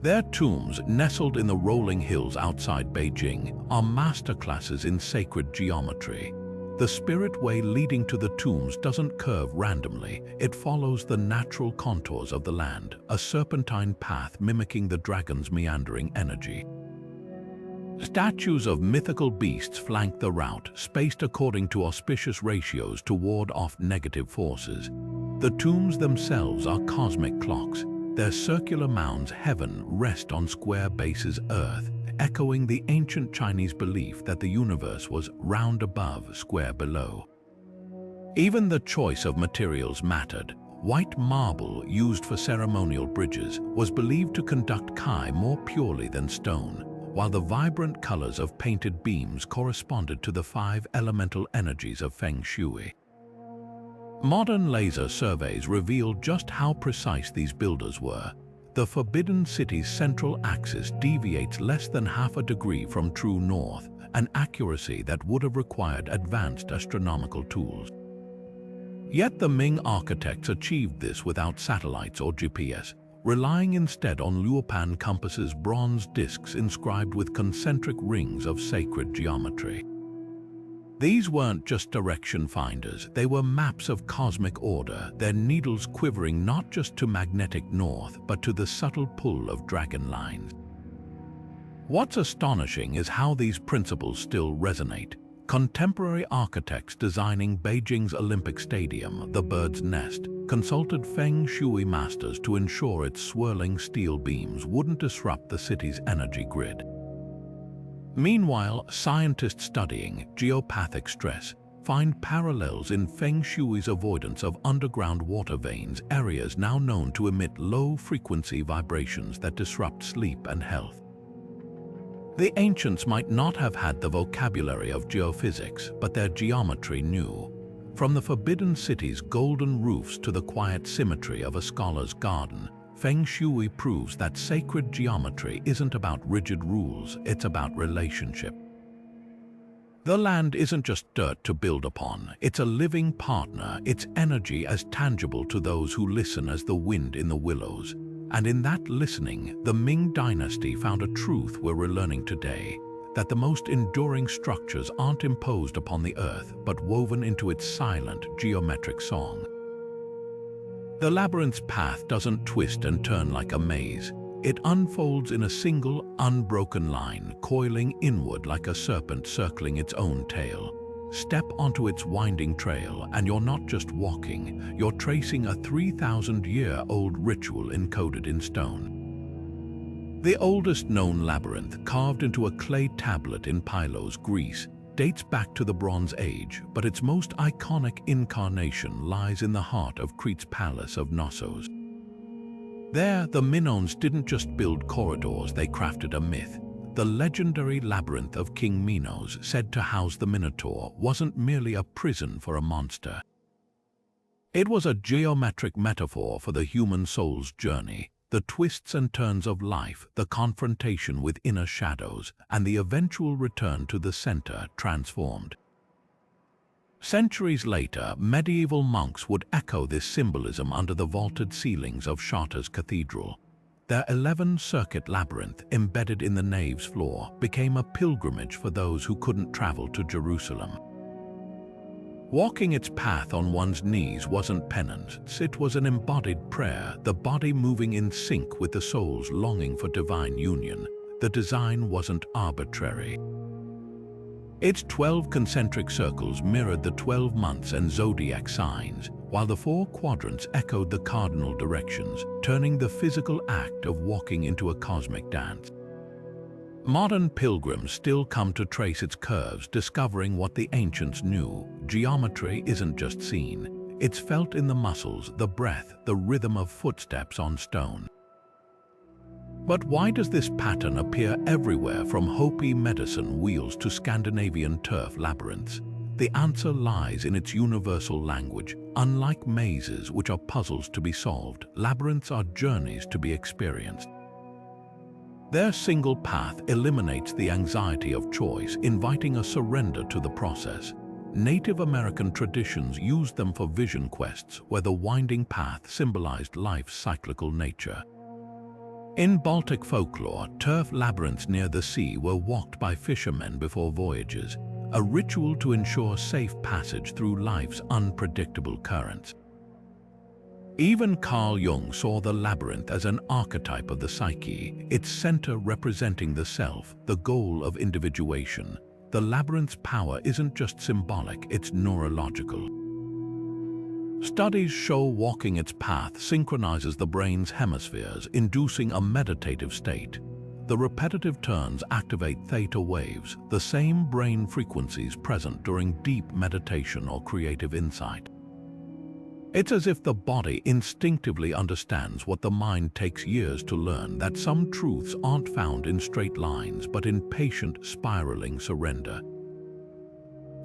Their tombs, nestled in the rolling hills outside Beijing, are masterclasses in sacred geometry. The spirit way leading to the tombs doesn't curve randomly, it follows the natural contours of the land, a serpentine path mimicking the dragon's meandering energy. Statues of mythical beasts flank the route, spaced according to auspicious ratios to ward off negative forces. The tombs themselves are cosmic clocks. Their circular mounds heaven rest on square bases earth, echoing the ancient Chinese belief that the universe was round above, square below. Even the choice of materials mattered. White marble, used for ceremonial bridges, was believed to conduct Qi more purely than stone, while the vibrant colors of painted beams corresponded to the 5 elemental energies of Feng Shui. Modern laser surveys reveal just how precise these builders were. The Forbidden City's central axis deviates less than half a degree from true north, an accuracy that would have required advanced astronomical tools. Yet the Ming architects achieved this without satellites or GPS, relying instead on Luopan compasses' bronze discs inscribed with concentric rings of sacred geometry. These weren't just direction finders, they were maps of cosmic order, their needles quivering not just to magnetic north, but to the subtle pull of dragon lines. What's astonishing is how these principles still resonate. Contemporary architects designing Beijing's Olympic Stadium, the Bird's Nest, consulted Feng Shui masters to ensure its swirling steel beams wouldn't disrupt the city's energy grid. Meanwhile, scientists studying geopathic stress find parallels in Feng Shui's avoidance of underground water veins, areas now known to emit low-frequency vibrations that disrupt sleep and health. The ancients might not have had the vocabulary of geophysics, but their geometry knew. From the Forbidden City's golden roofs to the quiet symmetry of a scholar's garden, Feng Shui proves that sacred geometry isn't about rigid rules, it's about relationship. The land isn't just dirt to build upon, it's a living partner, its energy as tangible to those who listen as the wind in the willows. And in that listening, the Ming dynasty found a truth we're relearning today, that the most enduring structures aren't imposed upon the earth, but woven into its silent, geometric song. The labyrinth's path doesn't twist and turn like a maze. It unfolds in a single, unbroken line, coiling inward like a serpent circling its own tail. Step onto its winding trail, and you're not just walking, you're tracing a 3,000-year-old ritual encoded in stone. The oldest known labyrinth, carved into a clay tablet in Pylos, Greece, dates back to the Bronze Age, but its most iconic incarnation lies in the heart of Crete's palace of Knossos. There, the Minoans didn't just build corridors, they crafted a myth. The legendary labyrinth of King Minos, said to house the Minotaur, wasn't merely a prison for a monster. It was a geometric metaphor for the human soul's journey, the twists and turns of life, the confrontation with inner shadows, and the eventual return to the center transformed. Centuries later, medieval monks would echo this symbolism under the vaulted ceilings of Chartres Cathedral. Their 11-circuit labyrinth, embedded in the nave's floor, became a pilgrimage for those who couldn't travel to Jerusalem. Walking its path on one's knees wasn't penance, it was an embodied prayer, the body moving in sync with the soul's longing for divine union. The design wasn't arbitrary. Its 12 concentric circles mirrored the 12 months and zodiac signs, while the 4 quadrants echoed the cardinal directions, turning the physical act of walking into a cosmic dance. Modern pilgrims still come to trace its curves, discovering what the ancients knew. Geometry isn't just seen, it's felt in the muscles, the breath, the rhythm of footsteps on stone. But why does this pattern appear everywhere, from Hopi medicine wheels to Scandinavian turf labyrinths? The answer lies in its universal language. Unlike mazes, which are puzzles to be solved, labyrinths are journeys to be experienced. Their single path eliminates the anxiety of choice, inviting a surrender to the process. Native American traditions used them for vision quests, where the winding path symbolized life's cyclical nature. In Baltic folklore, turf labyrinths near the sea were walked by fishermen before voyages. a ritual to ensure safe passage through life's unpredictable currents. Even Carl Jung saw the labyrinth as an archetype of the psyche, its center representing the self, the goal of individuation. The labyrinth's power isn't just symbolic, it's neurological. Studies show walking its path synchronizes the brain's hemispheres, inducing a meditative state. The repetitive turns activate theta waves, the same brain frequencies present during deep meditation or creative insight. It's as if the body instinctively understands what the mind takes years to learn, that some truths aren't found in straight lines but in patient, spiraling surrender.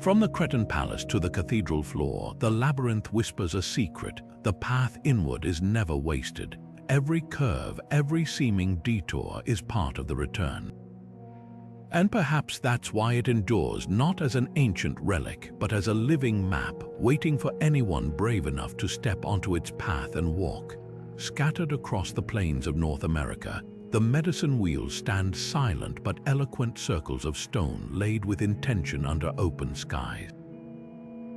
From the Cretan palace to the cathedral floor, the labyrinth whispers a secret. The path inward is never wasted. Every curve, every seeming detour is part of the return. And perhaps that's why it endures, not as an ancient relic, but as a living map, waiting for anyone brave enough to step onto its path and walk. Scattered across the plains of North America, the medicine wheels stand silent but eloquent circles of stone laid with intention under open skies.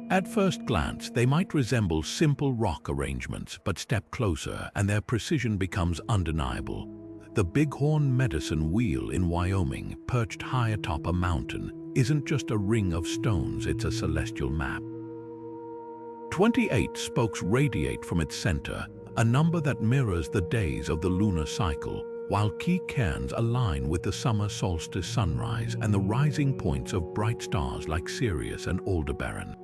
At first glance, they might resemble simple rock arrangements, but step closer and their precision becomes undeniable. The Bighorn Medicine Wheel in Wyoming, perched high atop a mountain, isn't just a ring of stones, it's a celestial map. 28 spokes radiate from its center, a number that mirrors the days of the lunar cycle, while key cairns align with the summer solstice sunrise and the rising points of bright stars like Sirius and Aldebaran.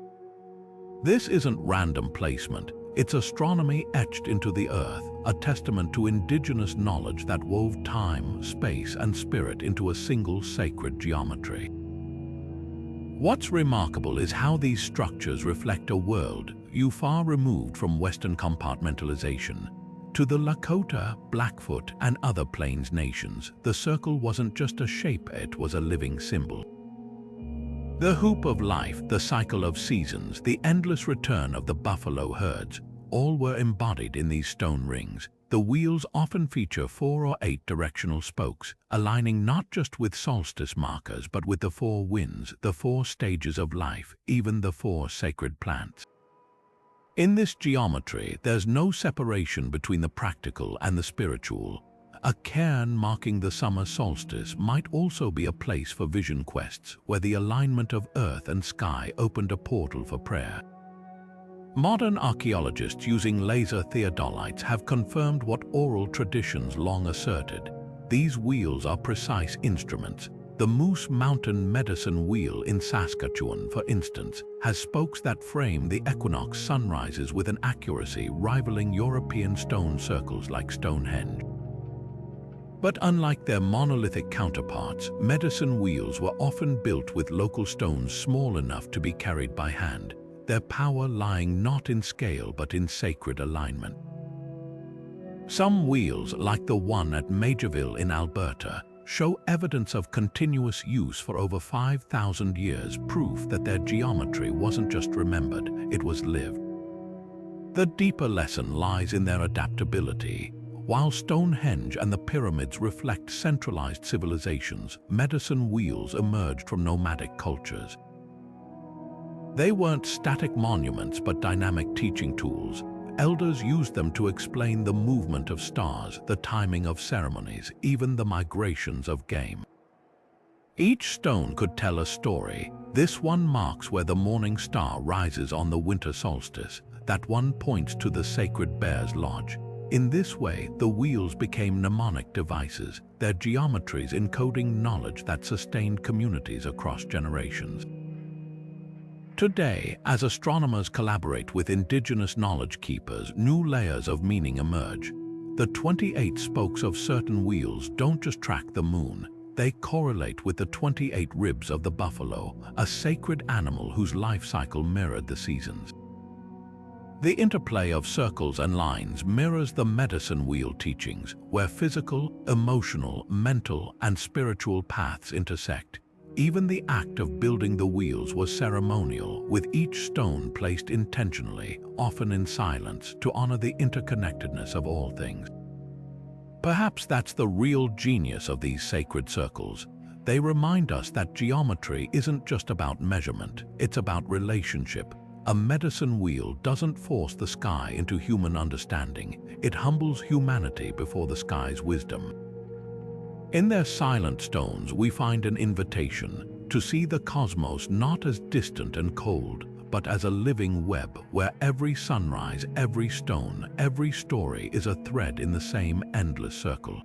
This isn't random placement, it's astronomy etched into the earth, a testament to indigenous knowledge that wove time, space, and spirit into a single sacred geometry. What's remarkable is how these structures reflect a world far removed from Western compartmentalization. To the Lakota, Blackfoot, and other Plains nations, the circle wasn't just a shape, it was a living symbol. The hoop of life, the cycle of seasons, the endless return of the buffalo herds, all were embodied in these stone rings. The wheels often feature 4 or 8 directional spokes, aligning not just with solstice markers but with the 4 winds, the 4 stages of life, even the 4 sacred plants. In this geometry, there's no separation between the practical and the spiritual. A cairn marking the summer solstice might also be a place for vision quests, where the alignment of earth and sky opened a portal for prayer. Modern archaeologists using laser theodolites have confirmed what oral traditions long asserted. These wheels are precise instruments. The Moose Mountain Medicine Wheel in Saskatchewan, for instance, has spokes that frame the equinox sunrises with an accuracy rivaling European stone circles like Stonehenge. But unlike their monolithic counterparts, medicine wheels were often built with local stones small enough to be carried by hand, their power lying not in scale but in sacred alignment. Some wheels, like the one at Majorville in Alberta, show evidence of continuous use for over 5,000 years, proof that their geometry wasn't just remembered, it was lived. The deeper lesson lies in their adaptability. While Stonehenge and the pyramids reflect centralized civilizations, medicine wheels emerged from nomadic cultures. They weren't static monuments but dynamic teaching tools. Elders used them to explain the movement of stars, the timing of ceremonies, even the migrations of game. Each stone could tell a story. This one marks where the morning star rises on the winter solstice. That one points to the sacred Bear's Lodge. In this way, the wheels became mnemonic devices, their geometries encoding knowledge that sustained communities across generations. Today, as astronomers collaborate with indigenous knowledge keepers, new layers of meaning emerge. The 28 spokes of certain wheels don't just track the moon, they correlate with the 28 ribs of the buffalo, a sacred animal whose life cycle mirrored the seasons. The interplay of circles and lines mirrors the medicine wheel teachings, where physical, emotional, mental, and spiritual paths intersect. Even the act of building the wheels was ceremonial, with each stone placed intentionally, often in silence, to honor the interconnectedness of all things. Perhaps that's the real genius of these sacred circles. They remind us that geometry isn't just about measurement, it's about relationship. A medicine wheel doesn't force the sky into human understanding, it humbles humanity before the sky's wisdom. In their silent stones, we find an invitation to see the cosmos not as distant and cold, but as a living web where every sunrise, every stone, every story is a thread in the same endless circle.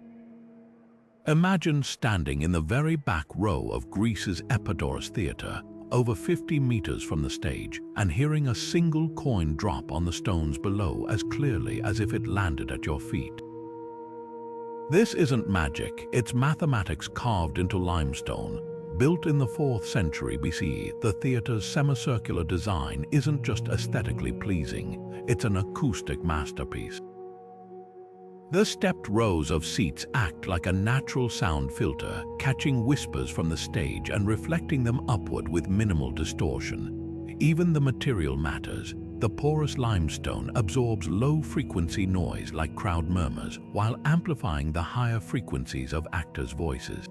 Imagine standing in the very back row of Greece's Epidaurus Theatre, over 50 meters from the stage, and hearing a single coin drop on the stones below as clearly as if it landed at your feet. This isn't magic, it's mathematics carved into limestone. Built in the 4th century BCE, the theatre's semicircular design isn't just aesthetically pleasing, it's an acoustic masterpiece. The stepped rows of seats act like a natural sound filter, catching whispers from the stage and reflecting them upward with minimal distortion. Even the material matters. The porous limestone absorbs low-frequency noise like crowd murmurs, while amplifying the higher frequencies of actors' voices.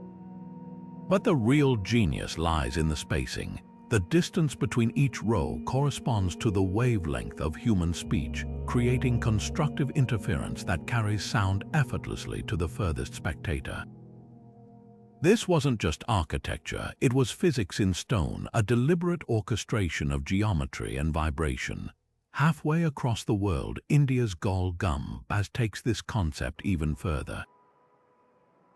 But the real genius lies in the spacing. The distance between each row corresponds to the wavelength of human speech, creating constructive interference that carries sound effortlessly to the furthest spectator. This wasn't just architecture, it was physics in stone, a deliberate orchestration of geometry and vibration. Halfway across the world, India's Gol Gumbaz takes this concept even further.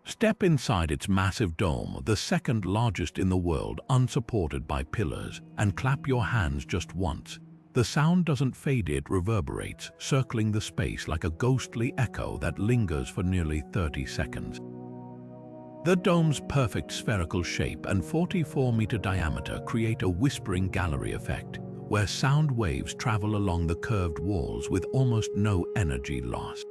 Step inside its massive dome, the second largest in the world, unsupported by pillars, and clap your hands just once. The sound doesn't fade, it reverberates, circling the space like a ghostly echo that lingers for nearly 30 seconds. The dome's perfect spherical shape and 44-meter diameter create a whispering gallery effect, where sound waves travel along the curved walls with almost no energy loss.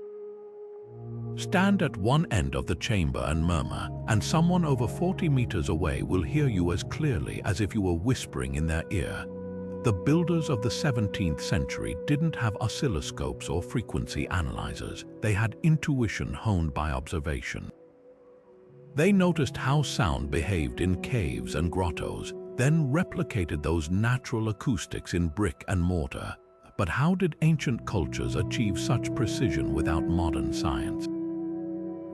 Stand at one end of the chamber and murmur, and someone over 40 meters away will hear you as clearly as if you were whispering in their ear. The builders of the 17th century didn't have oscilloscopes or frequency analyzers. They had intuition honed by observation. They noticed how sound behaved in caves and grottos, then replicated those natural acoustics in brick and mortar. But how did ancient cultures achieve such precision without modern science?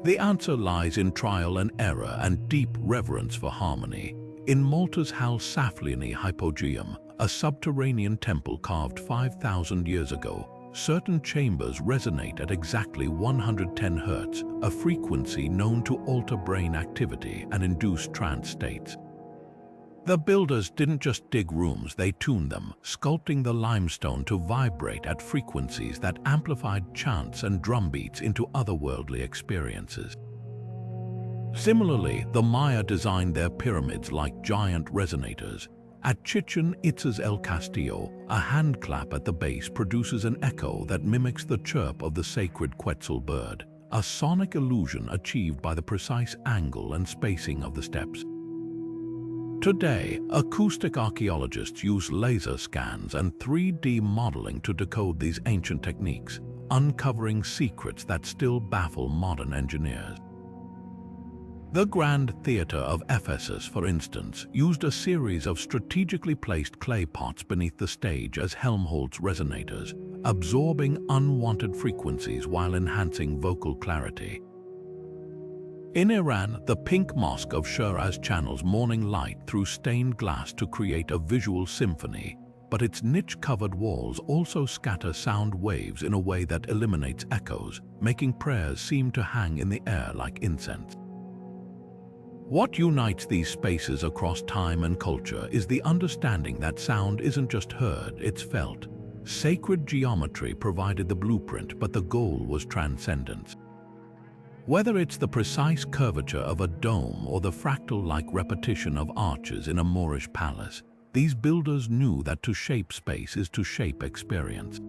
The answer lies in trial and error and deep reverence for harmony. In Malta's Halsaflieni Hypogeum, a subterranean temple carved 5,000 years ago, certain chambers resonate at exactly 110 Hz, a frequency known to alter brain activity and induce trance states. The builders didn't just dig rooms, they tuned them, sculpting the limestone to vibrate at frequencies that amplified chants and drumbeats into otherworldly experiences. Similarly, the Maya designed their pyramids like giant resonators. At Chichen Itza's El Castillo, a hand clap at the base produces an echo that mimics the chirp of the sacred Quetzal bird, a sonic illusion achieved by the precise angle and spacing of the steps. Today, acoustic archaeologists use laser scans and 3D modeling to decode these ancient techniques, uncovering secrets that still baffle modern engineers. The Grand Theatre of Ephesus, for instance, used a series of strategically placed clay pots beneath the stage as Helmholtz resonators, absorbing unwanted frequencies while enhancing vocal clarity. In Iran, the Pink Mosque of Shiraz channels morning light through stained glass to create a visual symphony, but its niche-covered walls also scatter sound waves in a way that eliminates echoes, making prayers seem to hang in the air like incense. What unites these spaces across time and culture is the understanding that sound isn't just heard, it's felt. Sacred geometry provided the blueprint, but the goal was transcendence. Whether it's the precise curvature of a dome or the fractal-like repetition of arches in a Moorish palace, these builders knew that to shape space is to shape experience.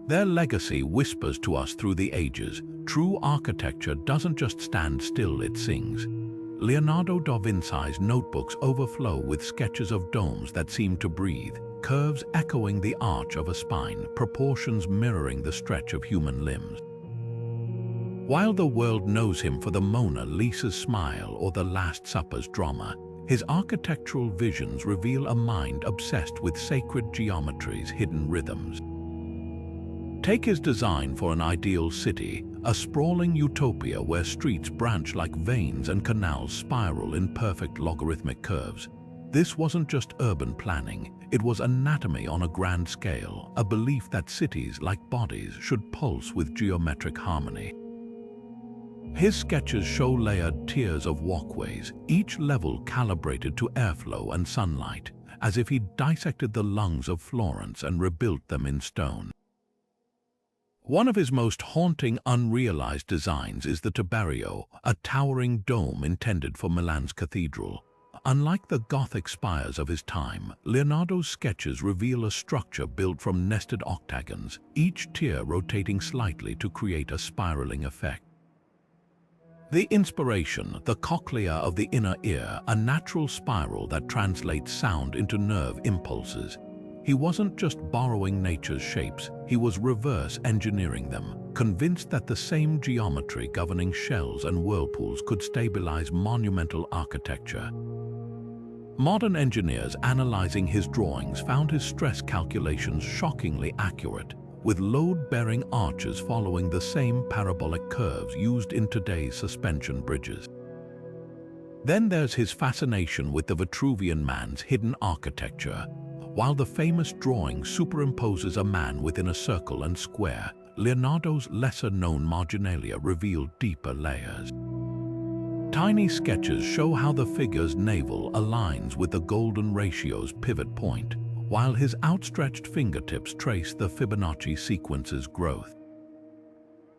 Their legacy whispers to us through the ages. True architecture doesn't just stand still, it sings. Leonardo da Vinci's notebooks overflow with sketches of domes that seem to breathe, curves echoing the arch of a spine, proportions mirroring the stretch of human limbs. While the world knows him for the Mona Lisa's smile or the Last Supper's drama, his architectural visions reveal a mind obsessed with sacred geometries' hidden rhythms. Take his design for an ideal city, a sprawling utopia where streets branch like veins and canals spiral in perfect logarithmic curves. This wasn't just urban planning, it was anatomy on a grand scale, a belief that cities, like bodies, should pulse with geometric harmony. His sketches show layered tiers of walkways, each level calibrated to airflow and sunlight, as if he dissected the lungs of Florence and rebuilt them in stone. One of his most haunting, unrealized designs is the Tubario, a towering dome intended for Milan's cathedral. Unlike the Gothic spires of his time, Leonardo's sketches reveal a structure built from nested octagons, each tier rotating slightly to create a spiraling effect. The inspiration, the cochlea of the inner ear, a natural spiral that translates sound into nerve impulses. He wasn't just borrowing nature's shapes, he was reverse engineering them, convinced that the same geometry governing shells and whirlpools could stabilize monumental architecture. Modern engineers analyzing his drawings found his stress calculations shockingly accurate, with load-bearing arches following the same parabolic curves used in today's suspension bridges. Then there's his fascination with the Vitruvian man's hidden architecture. While the famous drawing superimposes a man within a circle and square, Leonardo's lesser-known marginalia reveal deeper layers. Tiny sketches show how the figure's navel aligns with the golden ratio's pivot point, while his outstretched fingertips trace the Fibonacci sequence's growth.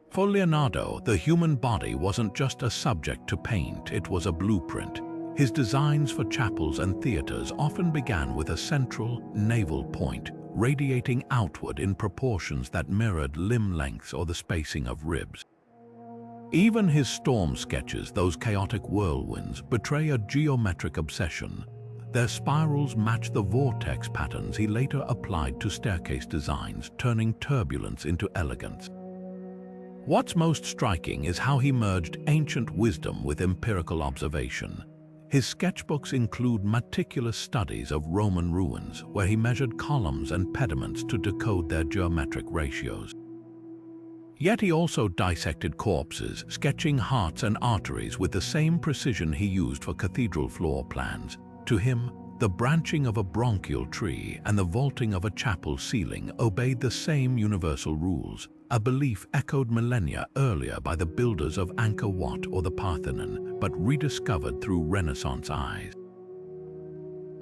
For Leonardo, the human body wasn't just a subject to paint, it was a blueprint. His designs for chapels and theaters often began with a central, navel point, radiating outward in proportions that mirrored limb lengths or the spacing of ribs. Even his storm sketches, those chaotic whirlwinds, betray a geometric obsession. Their spirals match the vortex patterns he later applied to staircase designs, turning turbulence into elegance. What's most striking is how he merged ancient wisdom with empirical observation. His sketchbooks include meticulous studies of Roman ruins, where he measured columns and pediments to decode their geometric ratios. Yet he also dissected corpses, sketching hearts and arteries with the same precision he used for cathedral floor plans. To him, the branching of a bronchial tree and the vaulting of a chapel ceiling obeyed the same universal rules, a belief echoed millennia earlier by the builders of Angkor Wat or the Parthenon, but rediscovered through Renaissance eyes.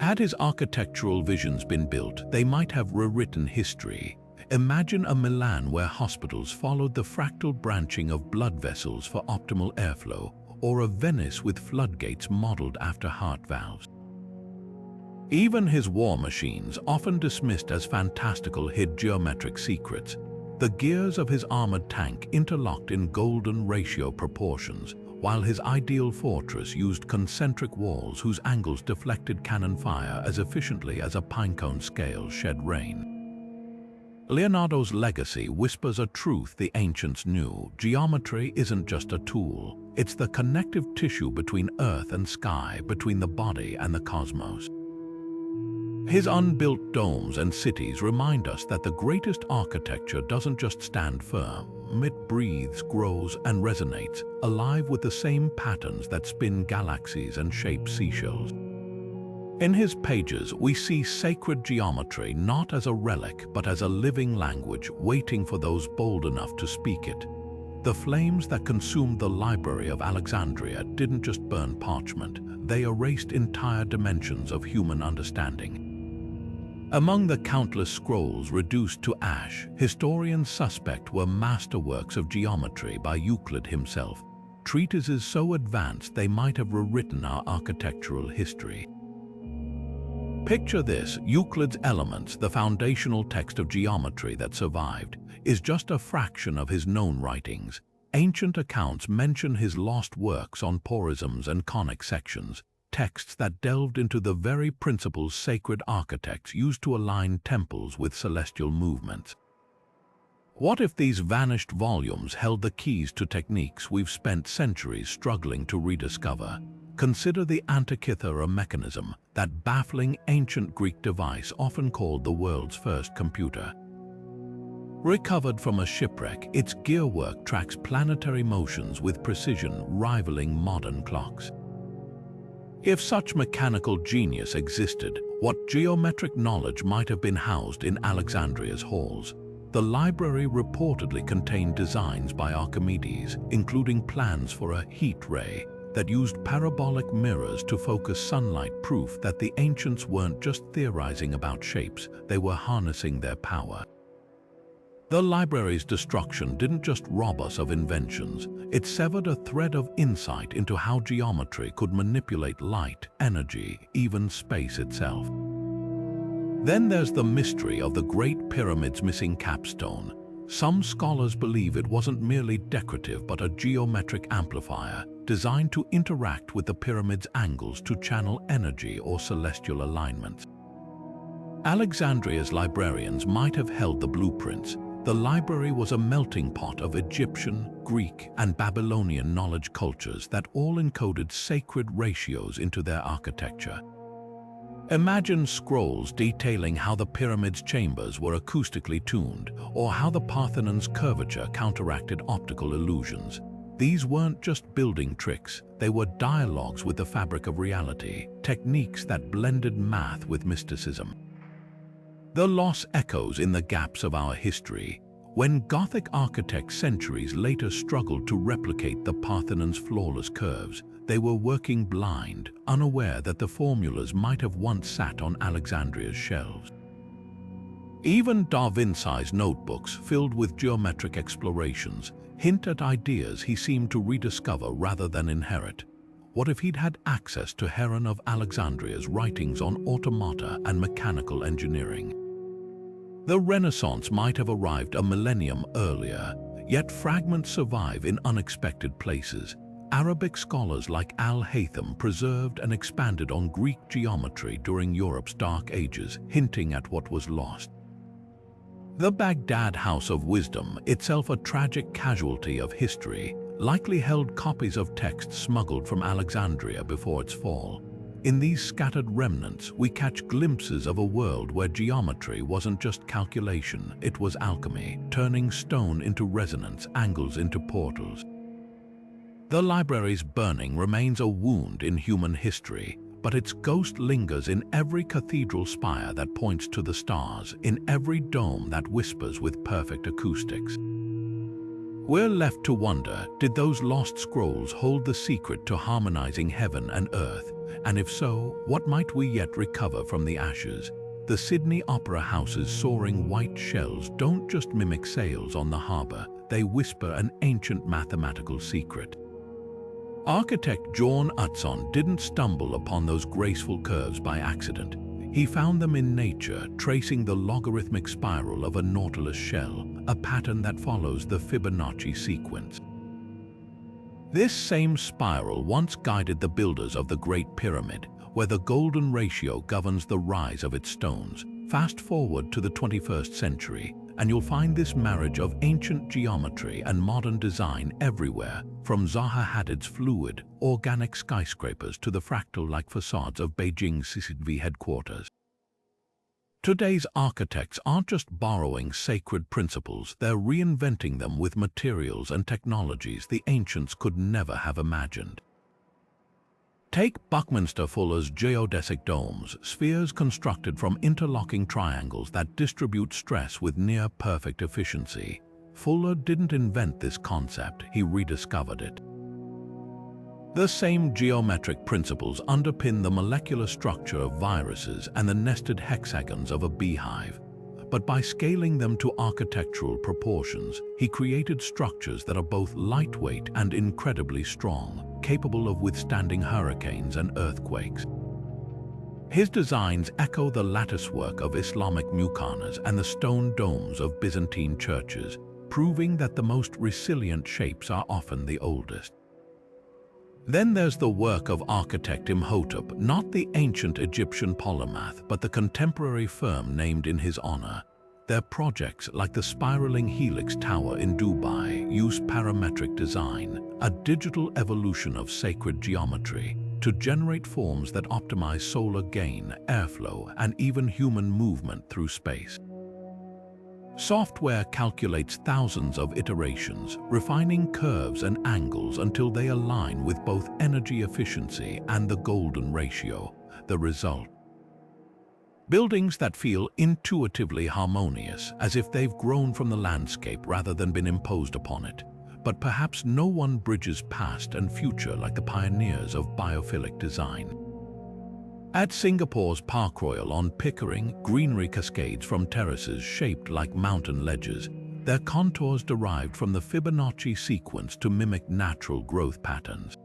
Had his architectural visions been built, they might have rewritten history. Imagine a Milan where hospitals followed the fractal branching of blood vessels for optimal airflow, or a Venice with floodgates modeled after heart valves. Even his war machines, often dismissed as fantastical, hid geometric secrets. The gears of his armored tank interlocked in golden ratio proportions, while his ideal fortress used concentric walls whose angles deflected cannon fire as efficiently as a pinecone scale shed rain. Leonardo's legacy whispers a truth the ancients knew: geometry isn't just a tool, it's the connective tissue between earth and sky, between the body and the cosmos. His unbuilt domes and cities remind us that the greatest architecture doesn't just stand firm, it breathes, grows, and resonates, alive with the same patterns that spin galaxies and shape seashells. In his pages, we see sacred geometry not as a relic, but as a living language waiting for those bold enough to speak it. The flames that consumed the Library of Alexandria didn't just burn parchment, they erased entire dimensions of human understanding. Among the countless scrolls reduced to ash, historians suspect were masterworks of geometry by Euclid himself, treatises so advanced they might have rewritten our architectural history. Picture this: Euclid's Elements, the foundational text of geometry that survived, is just a fraction of his known writings. Ancient accounts mention his lost works on porisms and conic sections, texts that delved into the very principles sacred architects used to align temples with celestial movements. What if these vanished volumes held the keys to techniques we've spent centuries struggling to rediscover? Consider the Antikythera mechanism, that baffling ancient Greek device often called the world's first computer. Recovered from a shipwreck, its gearwork tracks planetary motions with precision rivaling modern clocks. If such mechanical genius existed, what geometric knowledge might have been housed in Alexandria's halls? The library reportedly contained designs by Archimedes, including plans for a heat ray that used parabolic mirrors to focus sunlight, proof that the ancients weren't just theorizing about shapes, they were harnessing their power. The library's destruction didn't just rob us of inventions, it severed a thread of insight into how geometry could manipulate light, energy, even space itself. Then there's the mystery of the Great Pyramid's missing capstone. Some scholars believe it wasn't merely decorative but a geometric amplifier designed to interact with the pyramid's angles to channel energy or celestial alignments. Alexandria's librarians might have held the blueprints. The library was a melting pot of Egyptian, Greek, and Babylonian knowledge cultures that all encoded sacred ratios into their architecture. Imagine scrolls detailing how the pyramid's chambers were acoustically tuned, or how the Parthenon's curvature counteracted optical illusions. These weren't just building tricks, they were dialogues with the fabric of reality, techniques that blended math with mysticism. The loss echoes in the gaps of our history. When Gothic architects centuries later struggled to replicate the Parthenon's flawless curves, they were working blind, unaware that the formulas might have once sat on Alexandria's shelves. Even Da Vinci's notebooks, filled with geometric explorations, hint at ideas he seemed to rediscover rather than inherit. What if he'd had access to Heron of Alexandria's writings on automata and mechanical engineering? The Renaissance might have arrived a millennium earlier, yet fragments survive in unexpected places. Arabic scholars like Al-Haytham preserved and expanded on Greek geometry during Europe's Dark Ages, hinting at what was lost. The Baghdad House of Wisdom, itself a tragic casualty of history, likely held copies of texts smuggled from Alexandria before its fall. In these scattered remnants, we catch glimpses of a world where geometry wasn't just calculation, it was alchemy, turning stone into resonance, angles into portals. The library's burning remains a wound in human history, but its ghost lingers in every cathedral spire that points to the stars, in every dome that whispers with perfect acoustics. We're left to wonder, did those lost scrolls hold the secret to harmonizing heaven and earth? And if so, what might we yet recover from the ashes? The Sydney Opera House's soaring white shells don't just mimic sails on the harbor, they whisper an ancient mathematical secret. Architect John Utzon didn't stumble upon those graceful curves by accident. He found them in nature, tracing the logarithmic spiral of a nautilus shell, a pattern that follows the Fibonacci sequence. This same spiral once guided the builders of the Great Pyramid, where the golden ratio governs the rise of its stones. Fast forward to the 21st century, and you'll find this marriage of ancient geometry and modern design everywhere, from Zaha Hadid's fluid, organic skyscrapers to the fractal-like facades of Beijing's CCTV headquarters. Today's architects aren't just borrowing sacred principles, they're reinventing them with materials and technologies the ancients could never have imagined. Take Buckminster Fuller's geodesic domes, spheres constructed from interlocking triangles that distribute stress with near-perfect efficiency. Fuller didn't invent this concept, he rediscovered it. The same geometric principles underpin the molecular structure of viruses and the nested hexagons of a beehive. But by scaling them to architectural proportions, he created structures that are both lightweight and incredibly strong, capable of withstanding hurricanes and earthquakes. His designs echo the latticework of Islamic muqarnas and the stone domes of Byzantine churches, proving that the most resilient shapes are often the oldest. Then there's the work of architect Imhotep, not the ancient Egyptian polymath, but the contemporary firm named in his honor. Their projects, like the spiraling Helix Tower in Dubai, use parametric design, a digital evolution of sacred geometry, to generate forms that optimize solar gain, airflow, and even human movement through space. Software calculates thousands of iterations, refining curves and angles until they align with both energy efficiency and the golden ratio. The result: buildings that feel intuitively harmonious, as if they've grown from the landscape rather than been imposed upon it. But perhaps no one bridges past and future like the pioneers of biophilic design. At Singapore's Park Royal on Pickering, greenery cascades from terraces shaped like mountain ledges, their contours derived from the Fibonacci sequence to mimic natural growth patterns.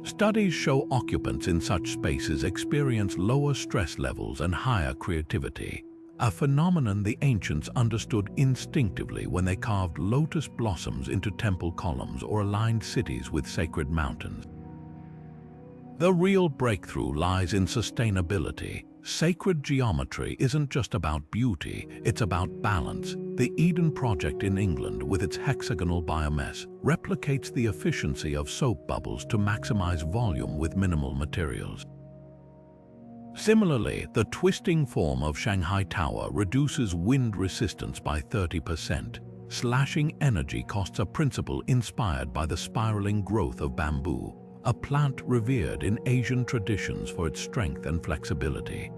Studies show occupants in such spaces experience lower stress levels and higher creativity, a phenomenon the ancients understood instinctively when they carved lotus blossoms into temple columns or aligned cities with sacred mountains. The real breakthrough lies in sustainability. Sacred geometry isn't just about beauty, it's about balance. The Eden Project in England, with its hexagonal biomass, replicates the efficiency of soap bubbles to maximize volume with minimal materials. Similarly, the twisting form of Shanghai Tower reduces wind resistance by 30%, slashing energy costs, a principle inspired by the spiraling growth of bamboo, a plant revered in Asian traditions for its strength and flexibility.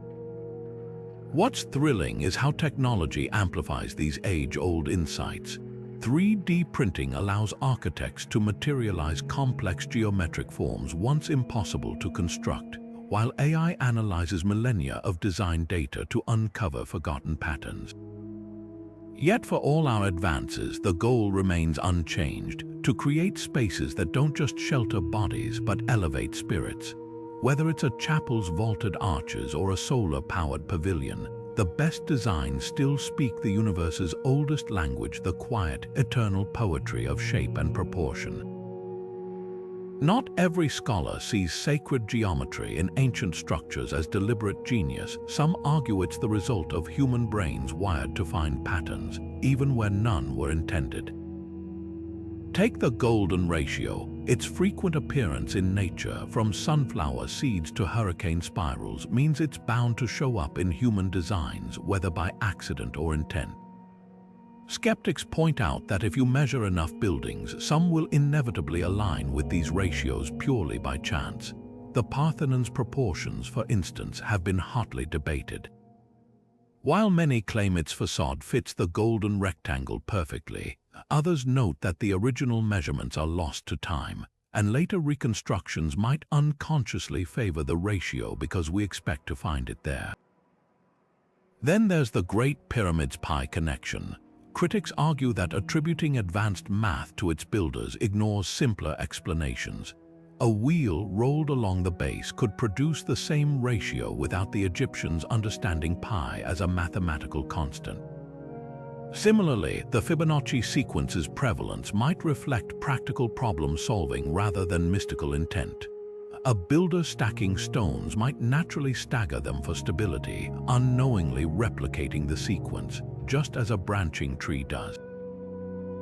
What's thrilling is how technology amplifies these age-old insights. 3D printing allows architects to materialize complex geometric forms once impossible to construct, while AI analyzes millennia of design data to uncover forgotten patterns. Yet for all our advances, the goal remains unchanged: to create spaces that don't just shelter bodies but elevate spirits. Whether it's a chapel's vaulted arches or a solar-powered pavilion, the best designs still speak the universe's oldest language, the quiet, eternal poetry of shape and proportion. Not every scholar sees sacred geometry in ancient structures as deliberate genius. Some argue it's the result of human brains wired to find patterns, even where none were intended. Take the golden ratio. Its frequent appearance in nature, from sunflower seeds to hurricane spirals, means it's bound to show up in human designs, whether by accident or intent. Skeptics point out that if you measure enough buildings, some will inevitably align with these ratios purely by chance. The Parthenon's proportions, for instance, have been hotly debated. While many claim its facade fits the golden rectangle perfectly, others note that the original measurements are lost to time, and later reconstructions might unconsciously favor the ratio because we expect to find it there. Then there's the Great Pyramid's pi connection. Critics argue that attributing advanced math to its builders ignores simpler explanations. A wheel rolled along the base could produce the same ratio without the Egyptians understanding pi as a mathematical constant. Similarly, the Fibonacci sequence's prevalence might reflect practical problem-solving rather than mystical intent. A builder stacking stones might naturally stagger them for stability, unknowingly replicating the sequence, just as a branching tree does.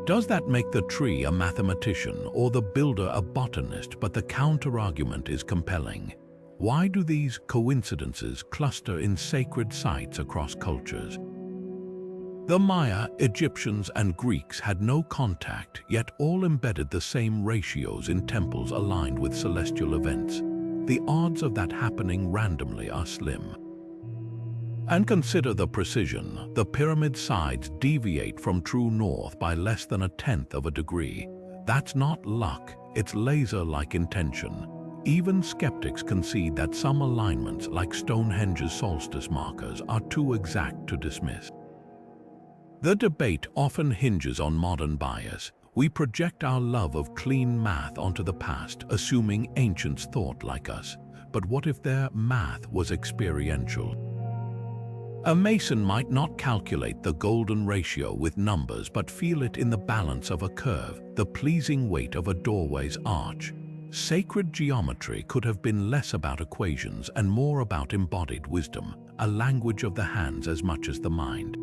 Does that make the tree a mathematician or the builder a botanist? But the counter-argument is compelling. Why do these coincidences cluster in sacred sites across cultures? The Maya, Egyptians, and Greeks had no contact, yet all embedded the same ratios in temples aligned with celestial events. The odds of that happening randomly are slim. And consider the precision. The pyramid sides deviate from true north by less than 1/10 of a degree. That's not luck, it's laser-like intention. Even skeptics concede that some alignments, like Stonehenge's solstice markers, are too exact to dismiss. The debate often hinges on modern bias. We project our love of clean math onto the past, assuming ancients thought like us. But what if their math was experiential? A mason might not calculate the golden ratio with numbers but feel it in the balance of a curve, the pleasing weight of a doorway's arch. Sacred geometry could have been less about equations and more about embodied wisdom, a language of the hands as much as the mind.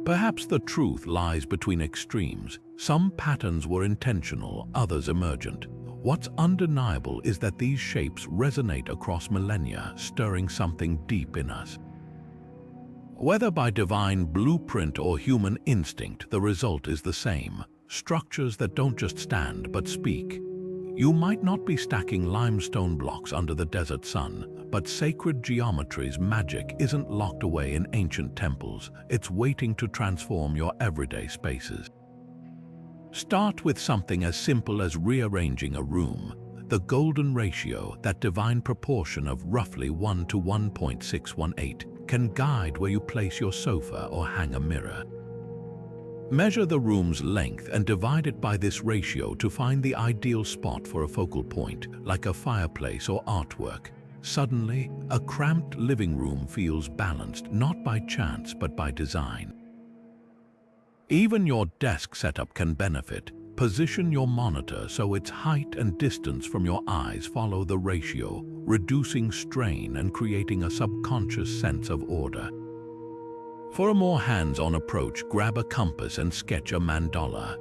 Perhaps the truth lies between extremes. Some patterns were intentional, others emergent. What's undeniable is that these shapes resonate across millennia, stirring something deep in us. Whether by divine blueprint or human instinct, the result is the same: structures that don't just stand but speak. You might not be stacking limestone blocks under the desert sun, but sacred geometry's magic isn't locked away in ancient temples. It's waiting to transform your everyday spaces. Start with something as simple as rearranging a room. The golden ratio, that divine proportion of roughly 1 to 1.618, can guide where you place your sofa or hang a mirror. Measure the room's length and divide it by this ratio to find the ideal spot for a focal point, like a fireplace or artwork. Suddenly, a cramped living room feels balanced, not by chance but by design. Even your desk setup can benefit. Position your monitor so its height and distance from your eyes follow the ratio, reducing strain and creating a subconscious sense of order. For a more hands-on approach, grab a compass and sketch a mandala.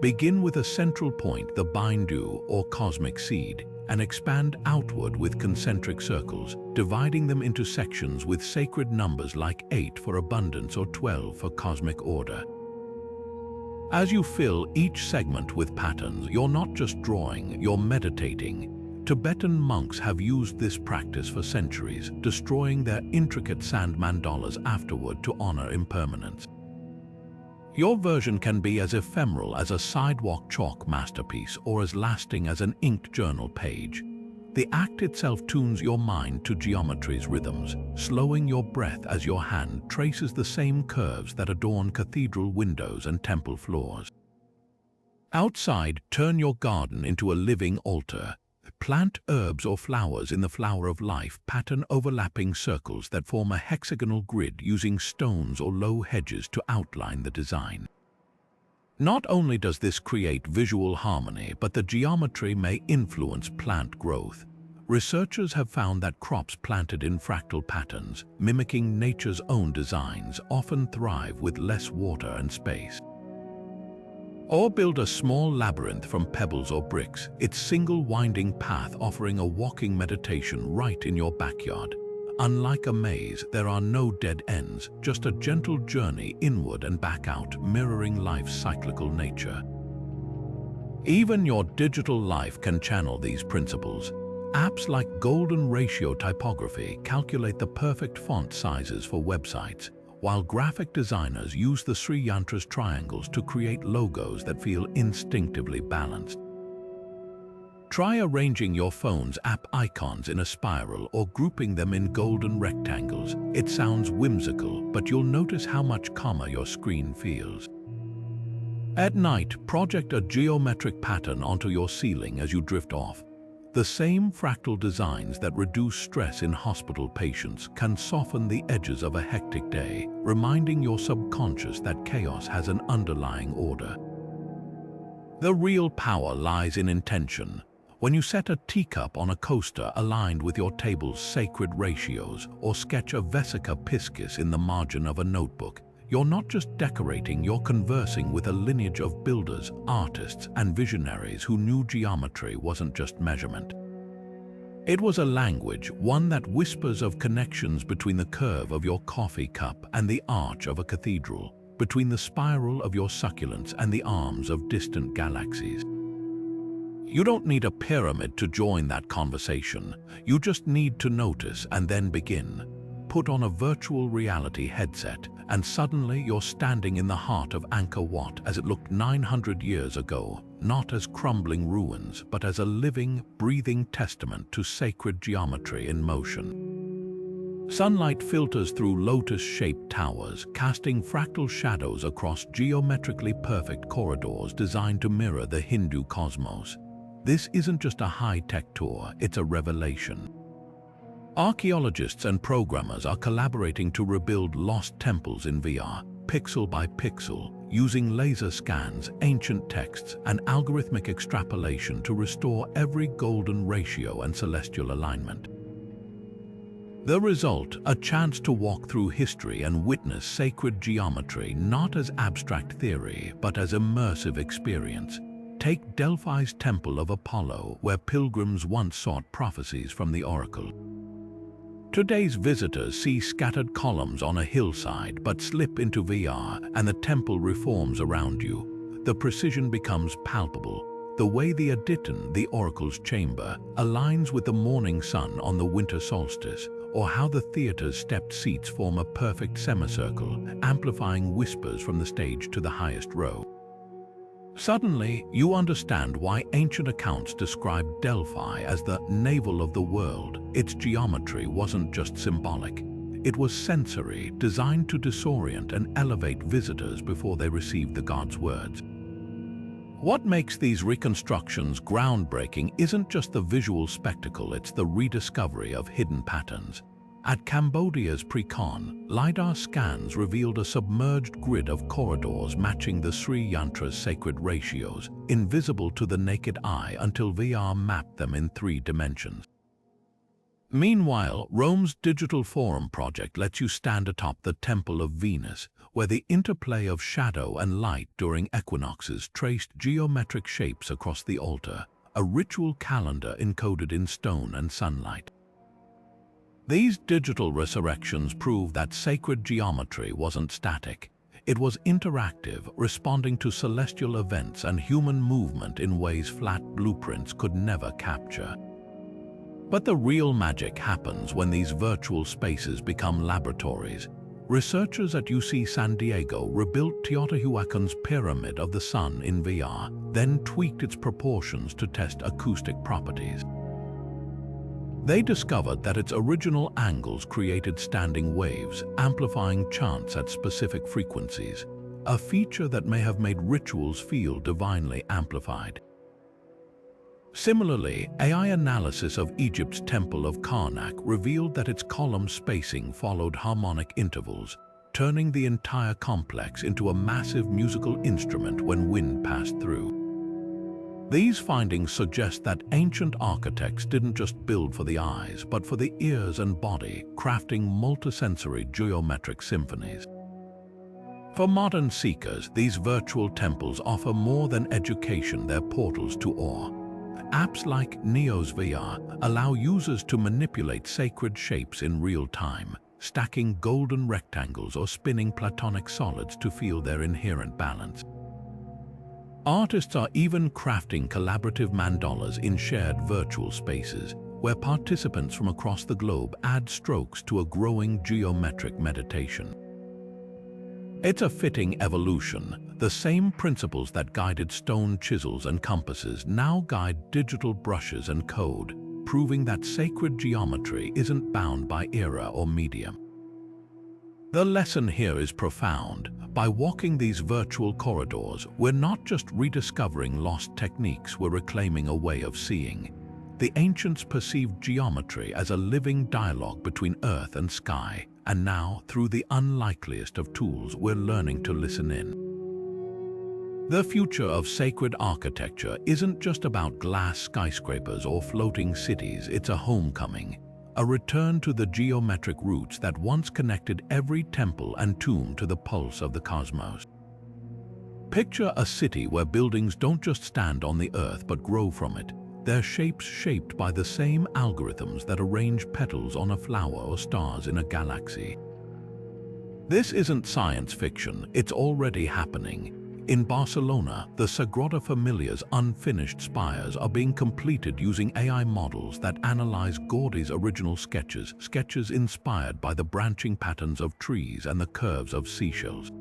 Begin with a central point, the bindu or cosmic seed, and expand outward with concentric circles, dividing them into sections with sacred numbers like 8 for abundance or 12 for cosmic order. As you fill each segment with patterns, you're not just drawing, you're meditating. Tibetan monks have used this practice for centuries, destroying their intricate sand mandalas afterward to honor impermanence. Your version can be as ephemeral as a sidewalk chalk masterpiece or as lasting as an inked journal page. The act itself tunes your mind to geometry's rhythms, slowing your breath as your hand traces the same curves that adorn cathedral windows and temple floors. Outside, turn your garden into a living altar. Plant herbs or flowers in the flower of life, pattern overlapping circles that form a hexagonal grid using stones or low hedges to outline the design. Not only does this create visual harmony, but the geometry may influence plant growth. Researchers have found that crops planted in fractal patterns, mimicking nature's own designs, often thrive with less water and space. Or build a small labyrinth from pebbles or bricks, its single winding path offering a walking meditation right in your backyard. Unlike a maze, there are no dead ends, just a gentle journey inward and back out, mirroring life's cyclical nature. Even your digital life can channel these principles. Apps like Golden Ratio Typography calculate the perfect font sizes for websites, while graphic designers use the Sri Yantra's triangles to create logos that feel instinctively balanced. Try arranging your phone's app icons in a spiral or grouping them in golden rectangles. It sounds whimsical, but you'll notice how much calmer your screen feels. At night, project a geometric pattern onto your ceiling as you drift off. The same fractal designs that reduce stress in hospital patients can soften the edges of a hectic day, reminding your subconscious that chaos has an underlying order. The real power lies in intention. When you set a teacup on a coaster aligned with your table's sacred ratios, or sketch a Vesica Piscis in the margin of a notebook, you're not just decorating, you're conversing with a lineage of builders, artists, and visionaries who knew geometry wasn't just measurement. It was a language, one that whispers of connections between the curve of your coffee cup and the arch of a cathedral, between the spiral of your succulents and the arms of distant galaxies. You don't need a pyramid to join that conversation. You just need to notice and then begin. Put on a virtual reality headset, and suddenly you're standing in the heart of Angkor Wat as it looked 900 years ago, not as crumbling ruins, but as a living, breathing testament to sacred geometry in motion. Sunlight filters through lotus-shaped towers, casting fractal shadows across geometrically perfect corridors designed to mirror the Hindu cosmos. This isn't just a high-tech tour, it's a revelation. Archaeologists and programmers are collaborating to rebuild lost temples in VR, pixel by pixel, using laser scans, ancient texts, and algorithmic extrapolation to restore every golden ratio and celestial alignment. The result, a chance to walk through history and witness sacred geometry not as abstract theory, but as immersive experience. Take Delphi's Temple of Apollo, where pilgrims once sought prophecies from the oracle. Today's visitors see scattered columns on a hillside, but slip into VR and the temple reforms around you. The precision becomes palpable. The way the Aditon, the oracle's chamber, aligns with the morning sun on the winter solstice, or how the theater's stepped seats form a perfect semicircle, amplifying whispers from the stage to the highest row. Suddenly, you understand why ancient accounts described Delphi as the navel of the world. Its geometry wasn't just symbolic. It was sensory, designed to disorient and elevate visitors before they received the god's words. What makes these reconstructions groundbreaking isn't just the visual spectacle, it's the rediscovery of hidden patterns. At Cambodia's Precon, LiDAR scans revealed a submerged grid of corridors matching the Sri Yantra's sacred ratios, invisible to the naked eye until VR mapped them in 3 dimensions. Meanwhile, Rome's Digital Forum project lets you stand atop the Temple of Venus, where the interplay of shadow and light during equinoxes traced geometric shapes across the altar, a ritual calendar encoded in stone and sunlight. These digital resurrections prove that sacred geometry wasn't static. It was interactive, responding to celestial events and human movement in ways flat blueprints could never capture. But the real magic happens when these virtual spaces become laboratories. Researchers at UC San Diego rebuilt Teotihuacan's Pyramid of the Sun in VR, then tweaked its proportions to test acoustic properties. They discovered that its original angles created standing waves, amplifying chants at specific frequencies, a feature that may have made rituals feel divinely amplified. Similarly, AI analysis of Egypt's Temple of Karnak revealed that its column spacing followed harmonic intervals, turning the entire complex into a massive musical instrument when wind passed through. These findings suggest that ancient architects didn't just build for the eyes, but for the ears and body, crafting multisensory geometric symphonies. For modern seekers, these virtual temples offer more than education, they're portals to awe. Apps like Neo's VR allow users to manipulate sacred shapes in real time, stacking golden rectangles or spinning Platonic solids to feel their inherent balance. Artists are even crafting collaborative mandalas in shared virtual spaces, where participants from across the globe add strokes to a growing geometric meditation. It's a fitting evolution. The same principles that guided stone chisels and compasses now guide digital brushes and code, proving that sacred geometry isn't bound by era or medium. The lesson here is profound. By walking these virtual corridors, we're not just rediscovering lost techniques, we're reclaiming a way of seeing. The ancients perceived geometry as a living dialogue between earth and sky, and now, through the unlikeliest of tools, we're learning to listen in. The future of sacred architecture isn't just about glass skyscrapers or floating cities, it's a homecoming, a return to the geometric roots that once connected every temple and tomb to the pulse of the cosmos. Picture a city where buildings don't just stand on the earth but grow from it, their shapes shaped by the same algorithms that arrange petals on a flower or stars in a galaxy. This isn't science fiction, it's already happening. In Barcelona, the Sagrada Familia's unfinished spires are being completed using AI models that analyze Gaudi's original sketches inspired by the branching patterns of trees and the curves of seashells.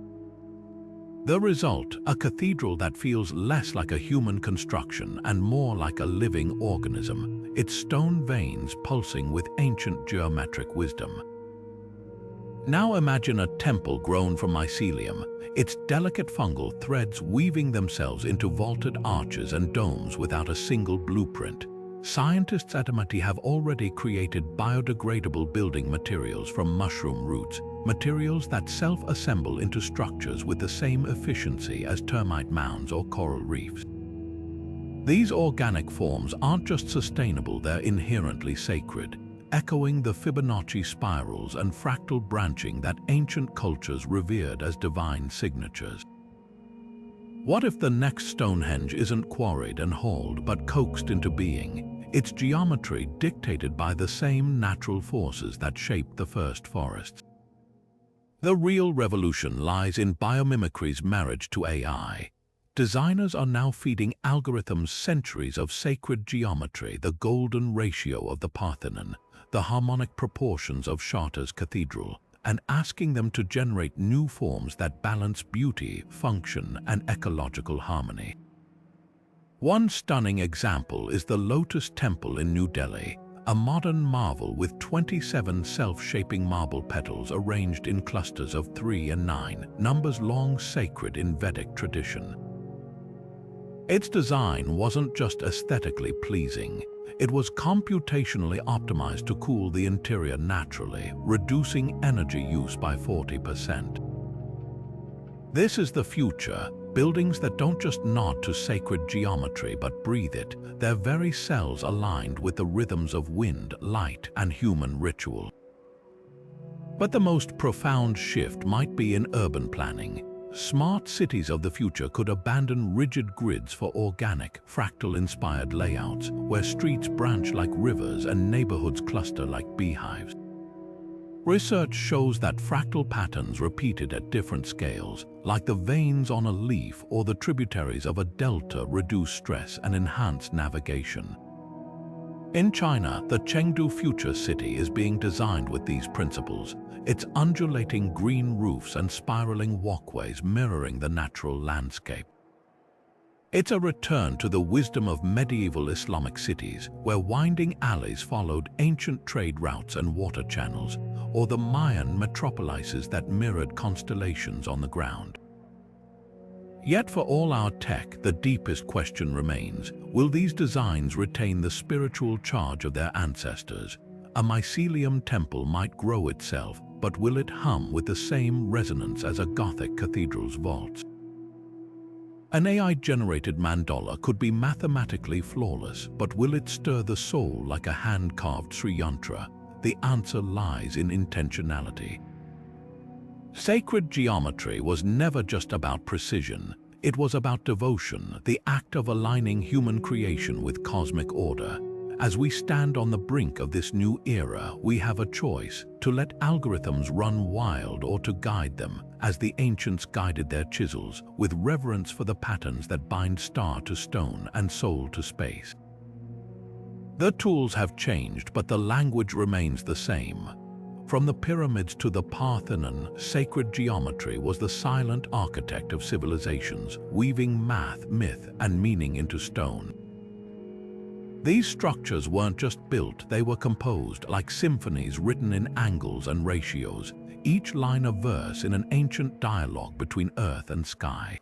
The result, a cathedral that feels less like a human construction and more like a living organism, its stone veins pulsing with ancient geometric wisdom. Now imagine a temple grown from mycelium, its delicate fungal threads weaving themselves into vaulted arches and domes without a single blueprint. Scientists at MIT have already created biodegradable building materials from mushroom roots, materials that self-assemble into structures with the same efficiency as termite mounds or coral reefs. These organic forms aren't just sustainable, they're inherently sacred. echoing the Fibonacci spirals and fractal branching that ancient cultures revered as divine signatures. What if the next Stonehenge isn't quarried and hauled but coaxed into being, its geometry dictated by the same natural forces that shaped the first forests? The real revolution lies in biomimicry's marriage to AI. Designers are now feeding algorithms centuries of sacred geometry, the golden ratio of the Parthenon, the harmonic proportions of Shastra's Cathedral, and asking them to generate new forms that balance beauty, function, and ecological harmony. One stunning example is the Lotus Temple in New Delhi, a modern marvel with 27 self-shaping marble petals arranged in clusters of 3 and 9, numbers long sacred in Vedic tradition. Its design wasn't just aesthetically pleasing, it was computationally optimized to cool the interior naturally, reducing energy use by 40%. This is the future, buildings that don't just nod to sacred geometry but breathe it, their very cells aligned with the rhythms of wind, light, and human ritual. But the most profound shift might be in urban planning. Smart cities of the future could abandon rigid grids for organic, fractal-inspired layouts, where streets branch like rivers and neighborhoods cluster like beehives. Research shows that fractal patterns repeated at different scales, like the veins on a leaf or the tributaries of a delta, reduce stress and enhance navigation. In China, the Chengdu Future City is being designed with these principles, its undulating green roofs and spiraling walkways mirroring the natural landscape. It's a return to the wisdom of medieval Islamic cities, where winding alleys followed ancient trade routes and water channels, or the Mayan metropolises that mirrored constellations on the ground. Yet for all our tech, the deepest question remains, will these designs retain the spiritual charge of their ancestors? A mycelium temple might grow itself, but will it hum with the same resonance as a Gothic cathedral's vaults? An AI-generated mandala could be mathematically flawless, but will it stir the soul like a hand-carved Sri Yantra? The answer lies in intentionality. Sacred geometry was never just about precision. It was about devotion, the act of aligning human creation with cosmic order. As we stand on the brink of this new era, we have a choice: to let algorithms run wild or to guide them, as the ancients guided their chisels, with reverence for the patterns that bind star to stone and soul to space. The tools have changed, but the language remains the same. From the pyramids to the Parthenon, sacred geometry was the silent architect of civilizations, weaving math, myth, and meaning into stone. These structures weren't just built, they were composed like symphonies written in angles and ratios, each line a verse in an ancient dialogue between earth and sky.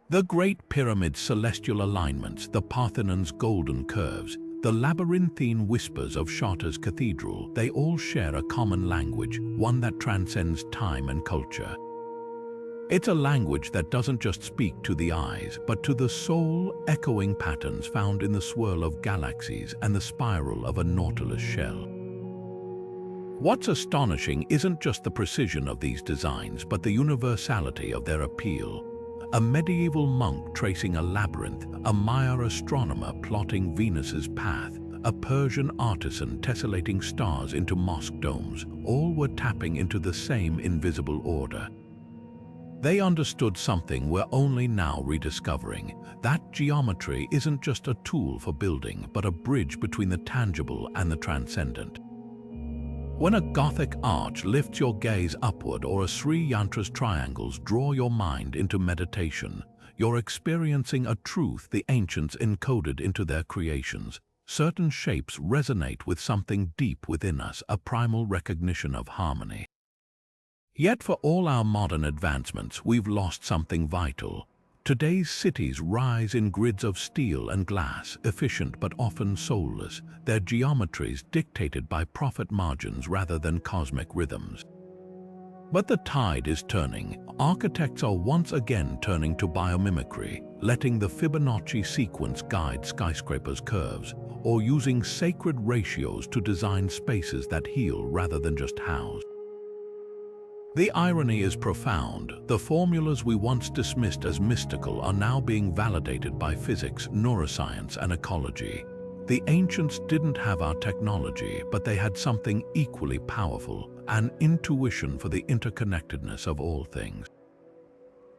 The Great Pyramid's celestial alignments, the Parthenon's golden curves, the labyrinthine whispers of Shastra's Cathedral, they all share a common language, one that transcends time and culture. It's a language that doesn't just speak to the eyes, but to the soul, echoing patterns found in the swirl of galaxies and the spiral of a nautilus shell. What's astonishing isn't just the precision of these designs, but the universality of their appeal. A medieval monk tracing a labyrinth, a Maya astronomer plotting Venus's path, a Persian artisan tessellating stars into mosque domes, all were tapping into the same invisible order. They understood something we're only now rediscovering, that geometry isn't just a tool for building, but a bridge between the tangible and the transcendent. When a Gothic arch lifts your gaze upward or a Sri Yantra's triangles draw your mind into meditation, you're experiencing a truth the ancients encoded into their creations. Certain shapes resonate with something deep within us, a primal recognition of harmony. Yet for all our modern advancements, we've lost something vital. Today's cities rise in grids of steel and glass, efficient but often soulless, their geometries dictated by profit margins rather than cosmic rhythms. But the tide is turning. Architects are once again turning to biomimicry, letting the Fibonacci sequence guide skyscrapers' curves, or using sacred ratios to design spaces that heal rather than just house. The irony is profound. The formulas we once dismissed as mystical are now being validated by physics, neuroscience, and ecology. The ancients didn't have our technology, but they had something equally powerful, an intuition for the interconnectedness of all things.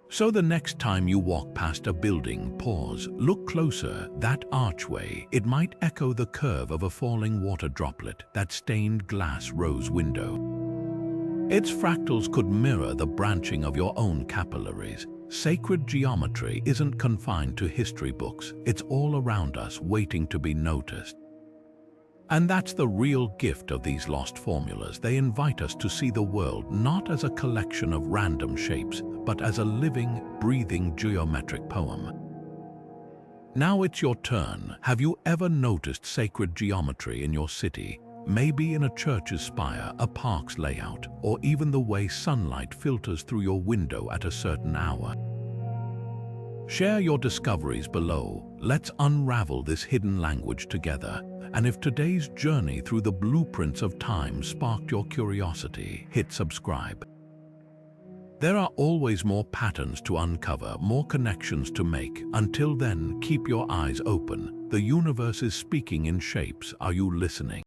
So the next time you walk past a building, pause, look closer. That archway, it might echo the curve of a falling water droplet, that stained glass rose window. Its fractals could mirror the branching of your own capillaries. Sacred geometry isn't confined to history books. It's all around us, waiting to be noticed. And that's the real gift of these lost formulas. They invite us to see the world not as a collection of random shapes, but as a living, breathing geometric poem. Now it's your turn. Have you ever noticed sacred geometry in your city? Maybe in a church's spire, a park's layout, or even the way sunlight filters through your window at a certain hour. Share your discoveries below. Let's unravel this hidden language together. And if today's journey through the blueprints of time sparked your curiosity, hit subscribe. There are always more patterns to uncover, more connections to make. Until then, keep your eyes open. The universe is speaking in shapes. Are you listening?